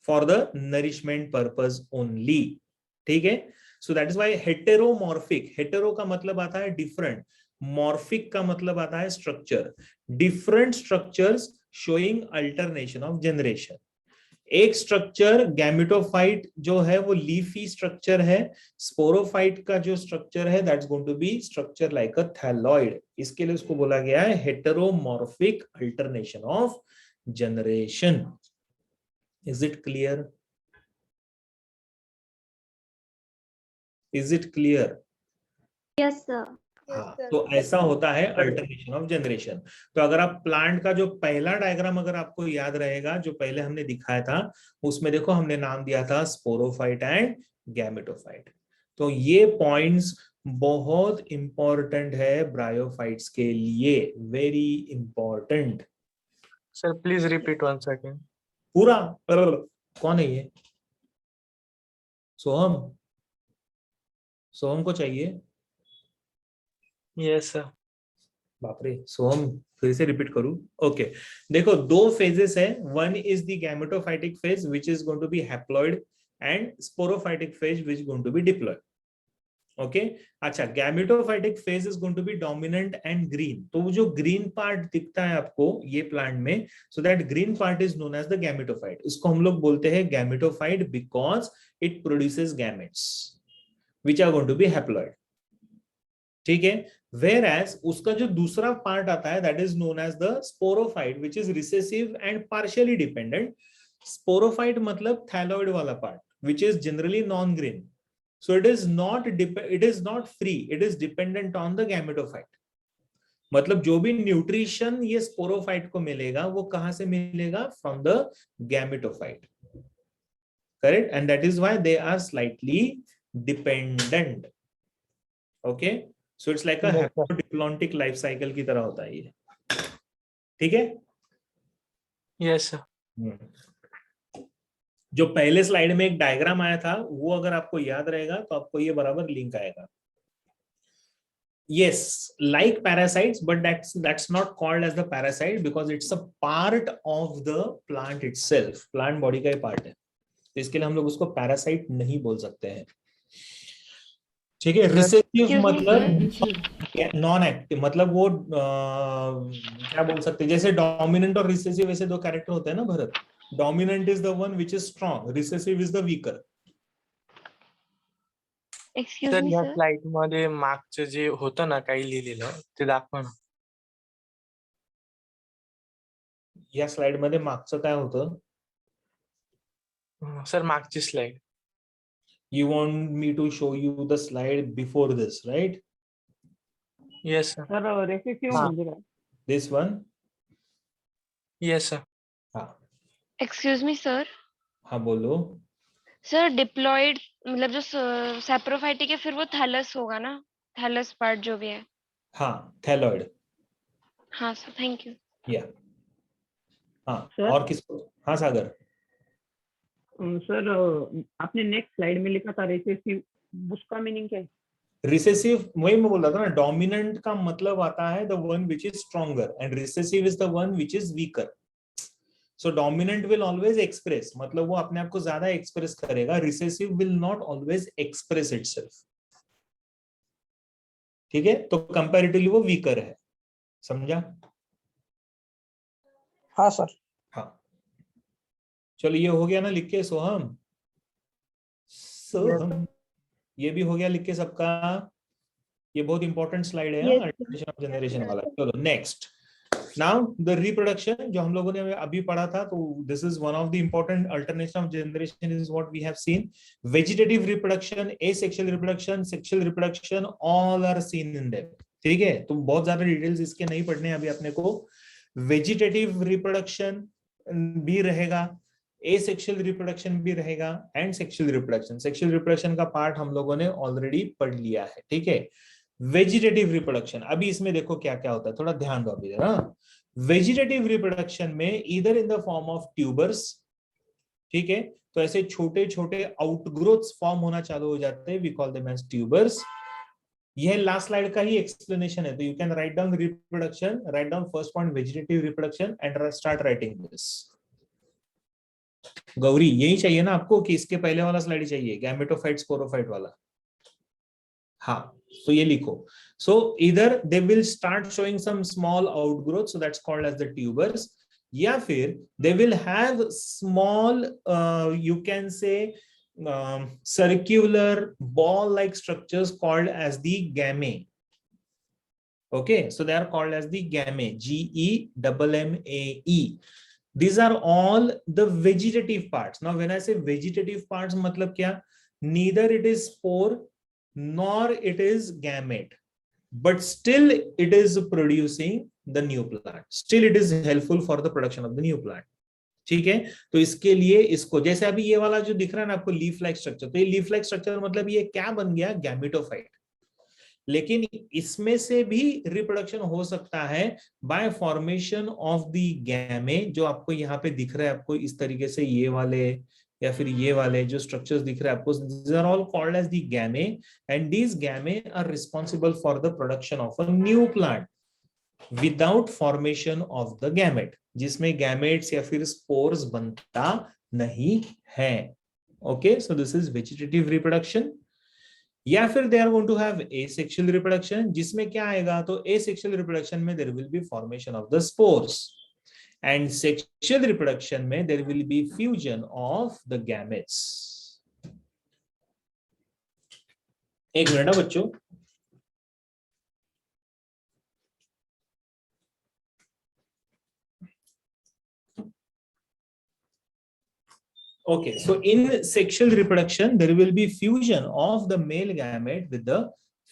For the nourishment purpose only. ठीक है? So that is why heteromorphic, hetero का मतलब आता है डिफरेंट, मॉर्फिक का मतलब आता है structure, different structures showing alternation of generation. एक स्ट्रक्चर गैमेटोफाइट जो है वो लीफी स्ट्रक्चर है, स्पोरोफाइट का जो स्ट्रक्चर है that's going to be structure like a thalloid. इसके लिए उसको बोला गया है heteromorphic alternation of generation. Is it clear? Is it clear? Yes sir. हाँ, तो ऐसा होता है अल्टरनेशन ऑफ जनरेशन। तो अगर आप प्लांट का जो पहला डायग्राम अगर आपको याद रहेगा, जो पहले हमने दिखाया था, उसमें देखो हमने नाम दिया था स्पोरोफाइट एंड गैमेटोफाइट। तो ये पॉइंट्स बहुत इंपॉर्टेंट है ब्रायोफाइट्स के लिए, very important. Sir please repeat one second. पूरा कौन है ये? सोहम? सोहम को चाहिए? Yes sir. बाप रे, सोहम फिर से रिपीट करूं? ओके, देखो दो फेजेस है. One is the gametophytic phase which is going to be haploid and sporophytic phase which is going to be diploid. Okay, अच्छा, gametophytic phase is going to be dominant and green. तो वो जो green part दिखता है आपको ये plant में, so that green part is known as the gametophyte. इसको हम लोग बोलते हैं gametophyte because it produces gametes which are going to be haploid. ठीक है, whereas उसका जो दूसरा पार्ट आता है that is known as the sporophyte which is recessive and partially dependent. Sporophyte मतलब thalloid वाला part which is generally non-green. So it is not free, it is dependent on the gametophyte. मतलब जो भी nutrition ये sporophyte को मिलेगा वो कहां से मिलेगा? From the gametophyte. Correct, and that is why they are slightly dependent. Okay, so it's like a haplodiplontic life cycle की तरह होता है ये. ठीक है, यस सर. जो पहले स्लाइड में एक डायग्राम आया था वो अगर आपको याद रहेगा तो आपको ये बराबर लिंक आएगा. Yes, like parasites, but that's not called as the parasite because it's a part of the plant itself. Plant body का ही part है, तो इसके लिए हम लोग उसको पैरासाइट नहीं बोल सकते हैं. ठीक है, रिसेसिव मतलब नॉन एक्टिव, मतलब वो क्या बोल सकते हैं, जैसे डोमिनेंट और रिसेसिव ऐसे दो कैरेक्टर होते हैं ना Bharat. Dominant is the one which is strong, recessive is the weaker. Sir या स्लाइड मध्ये मागचं जे होतं ना काही लिहिलेलं ते दाखवा ना. या स्लाइड मध्ये मागचं काय होतं सर? मागची slide. You want me to show you the slide before this, right? Yes sir. Sir recessive म्हणजे काय? This one? Yes sir. हाँ. Excuse me sir. हाँ बोलो. सर डिप्लॉइड मतलब जो सैप्रोफाइटिक है फिर वो थैलस होगा ना, थैलस पार्ट जो भी है. हाँ, थैलॉइड. हाँ सर, थैंक यू. या हाँ, Sir? और किसको? हाँ सागर. सर आपने नेक्स्ट स्लाइड में लिखा था रिसेसिव, उसका मीनिंग क्या है? रिसेसिव वही मैं बोल रहा था ना, डोमिनेंट का मतलब आता है the one which is stronger and recessive is the one which is weaker. So dominant will always express, मतलब वो अपने आप को ज्यादा एक्सप्रेस करेगा. Recessive will not always express itself. ठीक है, तो कंपैरेटिवली वो वीकर है. समझा? हाँ सर. हाँ, चलो ये हो गया ना लिख के सोहम. सोहम ये भी हो गया लिख के सबका. ये बहुत इंपॉर्टेंट स्लाइड है, अल्टरनेशन ऑफ जनरेशन वाला. चलो नेक्स्ट. नाउ द रिप्रोडक्शन जो हम लोगों ने अभी पढ़ा था, तो this is one of the important alternation of generation is what we have seen. Vegetative reproduction, asexual reproduction, sexual reproduction, all are seen in them. ठीक है, तो बहुत ज्यादा डिटेल्स इसके नहीं पढ़ने अभी अपने को. वेजिटेटिव रिप्रोडक्शन भी रहेगा, एसेक्सुअल रिप्रोडक्शन भी रहेगा and sexual reproduction. Sexual reproduction का पार्ट हम लोगों ने ऑलरेडी पढ़ लिया है. ठीक है, वेजिटेटिव रिप्रोडक्शन अभी इसमें देखो क्या क्या होता है, थोड़ा ध्यान दो अभी जरा. वेजिटेटिव रिप्रोडक्शन में either in the form of tubers. ठीक है, तो ऐसे छोटे छोटे आउटग्रोथ्स फॉर्म होना चालू हो जाते हैं, we call them as tubers. यह लास्ट स्लाइड का ही एक्सप्लेनेशन है, तो you can write down reproduction, write down first point vegetative reproduction and start writing this. Gauri यही चाहिए ना आपको कि इसके पहले वाला स्लाइड चाहिए, गैमेटोफाइट स्पोरोफाइट वाला? हाँ, तो ये लिखो. सो इधर they will start showing some small outgrowth, so that's called as the tubers. या फिर they will have small you can say circular ball like structures called as the gammae. Okay, so they are called as the gammae, GEMMAE. These are all the vegetative parts. Now when I say vegetative parts मतलब क्या? Neither it is spore nor it is gamete, but still it is producing the new plant. Still it is helpful for the production of the new plant. ठीक है, तो इसके लिए इसको जैसे अभी ये वाला जो दिख रहा है ना आपको लीफ लाइक स्ट्रक्चर, तो ये लीफ लाइक स्ट्रक्चर मतलब ये क्या बन गया? गैमेटोफाइट. लेकिन इसमें से भी रिप्रोडक्शन हो सकता है बाय फॉर्मेशन ऑफ द गैमे, जो आपको यहाँ पे दिख रहा है आपको इस तरीके से, ये वाले या फिर ये वाले जो स्ट्रक्चर्स दिख रहे हैं आपको, these are all called as the gameae, and these gameae are responsible for the production of a new plant. Without formation of the gamete, जिसमें गैमेट्स या फिर स्पोर्स बनता नहीं है। Okay, so this is vegetative reproduction. या फिर they are going to have asexual reproduction, जिसमें क्या आएगा, तो एसेक्सुअल रिप्रोडक्शन में there will be formation of the spores, and sexual reproduction में there will be fusion of the gametes. एक minute बच्चों, okay, so in sexual reproduction there will be fusion of the male gamete with the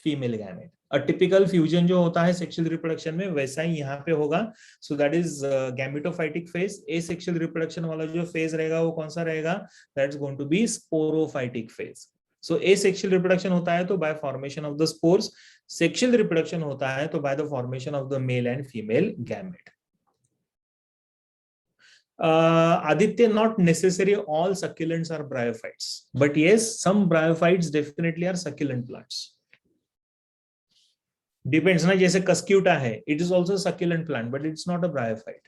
female gamete. A typical fusion जो होता है sexual reproduction में, वैसा ही यहाँ पे होगा. So that is gametophytic phase. Asexual reproduction वाला जो phase रहेगा वो कौन सा रहेगा? That's going to be sporophytic phase. So asexual reproduction होता है तो by formation of the spores. Sexual reproduction होता है तो by the formation of the male and female gamete. Aditya, not necessary all succulents are bryophytes, but yes, some bryophytes definitely are succulent plants. Depends ना, जैसे Cuscuta है, it is also a succulent plant, but it's not a bryophyte.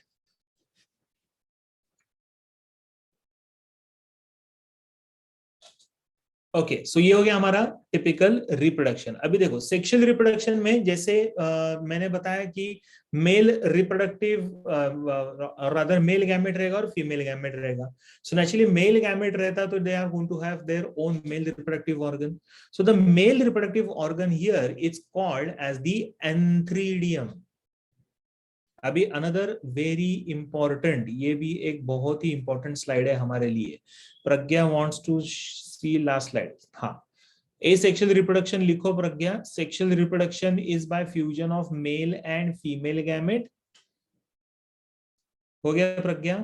Okay, so ये हो गया हमारा typical reproduction. अभी देखो sexual reproduction में जैसे मैंने बताया कि male reproductive rather male gamete रहेगा और फीमेल गैमेट रहेगा। सो नेचुरली मेल गैमेट रहता तो they are going to have their own male reproductive organ. So the male reproductive organ here is called as the antheridium. अभी another very important, ये भी एक बहुत ही इंपॉर्टेंट स्लाइड है हमारे लिए। Pragya wants to see last slide. हाँ, asexual reproduction लिखो प्रज्ञा। Sexual reproduction is by fusion of male and female gamete। हो गया प्रज्ञा?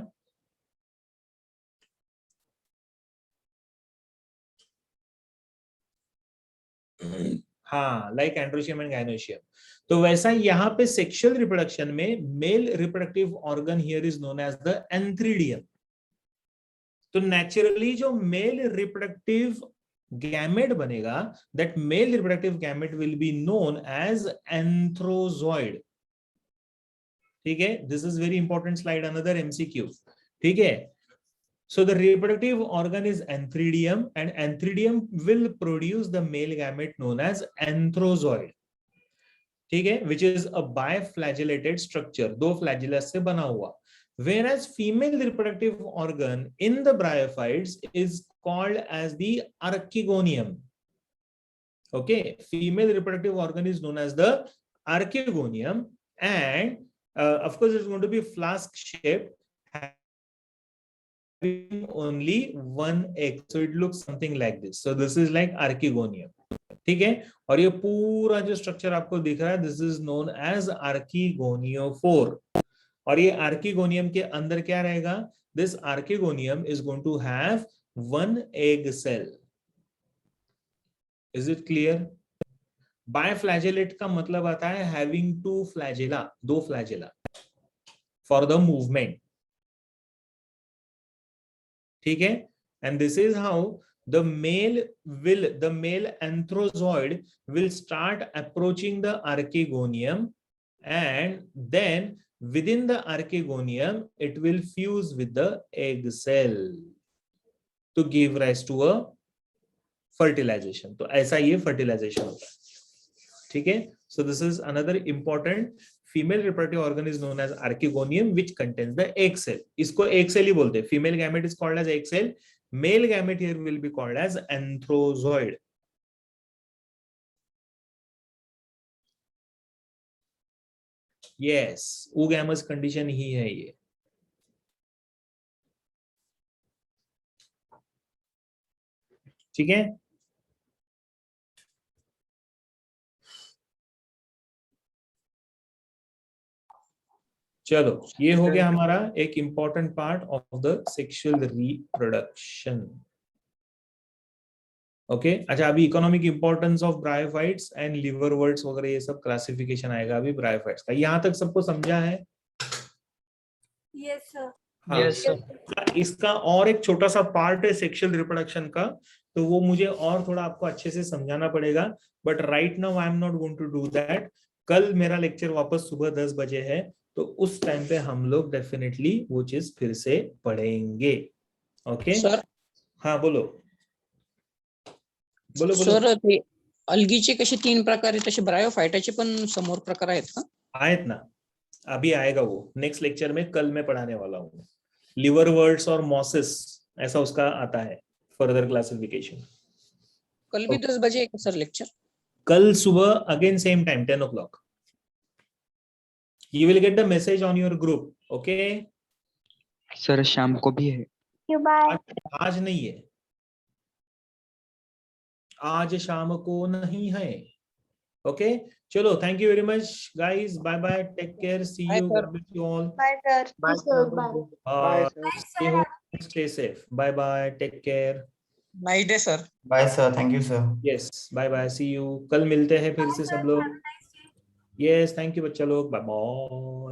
हाँ, like androecium and gynoecium। तो वैसा यहाँ पे सेक्सुअल रिप्रोडक्शन में male reproductive organ here is known as the antheridium. तो नेचुरली जो मेल रिप्रोडक्टिव गैमेट बनेगा, that male reproductive gamete will be known as antherozoid. ठीक है, this is very important slide, another MCQ. ठीक है, so the reproductive organ is antheridium and antheridium will produce the male gamete known as anthrozoid। ठीक है, which is a biflagellated structure, दो flagellus से बना हुआ। Whereas female reproductive organ in the bryophytes is called as the archegonium। Okay, female reproductive organ is known as the archegonium, and of course it's going to be flask shaped, having only one egg, so it looks something like this। So this is like archegonium। ठीक है, और ये पूरा जो structure आपको दिख रहा है, this is known as archegoniophore. और ये आर्किगोनियम के अंदर क्या रहेगा? This archegonium is going to have one egg cell. Is it clear? Biflagellate का मतलब आता है हैविंग टू फ्लैजेला, दो फ्लैजेला फॉर द मूवमेंट। ठीक है, and this is how the male anthrozoid will start approaching the archegonium, and then within the archegonium it will fuse with the egg cell to give rise to a fertilization। तो ऐसा ये fertilization होता है। ठीक है, so this is another important female reproductive organ is known as archegonium, which contains the egg cell। इसको egg cell ही बोलते हैं। Female gamete is called as egg cell, male gamete here will be called as anthrozoid। Yes, oogamous condition ही है ये। ठीक है, चलो ये हो गया हमारा एक important part of the sexual reproduction. Okay, अच्छा अभी economic importance of bryophytes and liverworts वगैरह ये सब क्लासिफिकेशन आएगा अभी ब्रायोफाइट्स का। यहाँ तक सबको समझा है? Yes sir. Yes sir. इसका और एक छोटा सा पार्ट है सेक्सुअल रिप्रोडक्शन का, तो वो मुझे और थोड़ा आपको अच्छे से समझाना पड़ेगा, but right now I am not going to do that. कल मेरा लेक्चर वापस सुबह 10 बजे है, तो उस टाइम पे हम लोग डेफिनेटली वो चीज फिर से पढ़ेंगे. ओके सर हाँ बोलो बोलो बोलो. सर ते अल्गीचे कसे 3 प्रकार आहेत तसे ब्रायोफायटाचे पण समोर प्रकार आहेत का? आहेत ना, अभी आएगा वो नेक्स्ट लेक्चर में, कल मैं पढ़ाने वाला हूँ. लिवर वर्ड्स और मॉसिस ऐसा उसका आता है फर्दर क्लासिफिकेशन. कल भी 10 बजे है का सर लेक्चर? कल सुबह again same time 10 o'clock. You will get the message on your group. Okay? Sir शाम को भी है. Bye. आज नहीं है, आज शाम को नहीं है. ओके चलो, thank you very much guys, bye bye, take care, see Bye, you, sir. God bless you all. Bye, sir. Bye. Stay home, stay safe. Bye bye, take care. Night है sir. Bye, sir. Thank you, sir. Yes, bye bye, see you. कल मिलते हैं फिर से सब लोग. Yes, thank you बच्चा लोग, bye bye.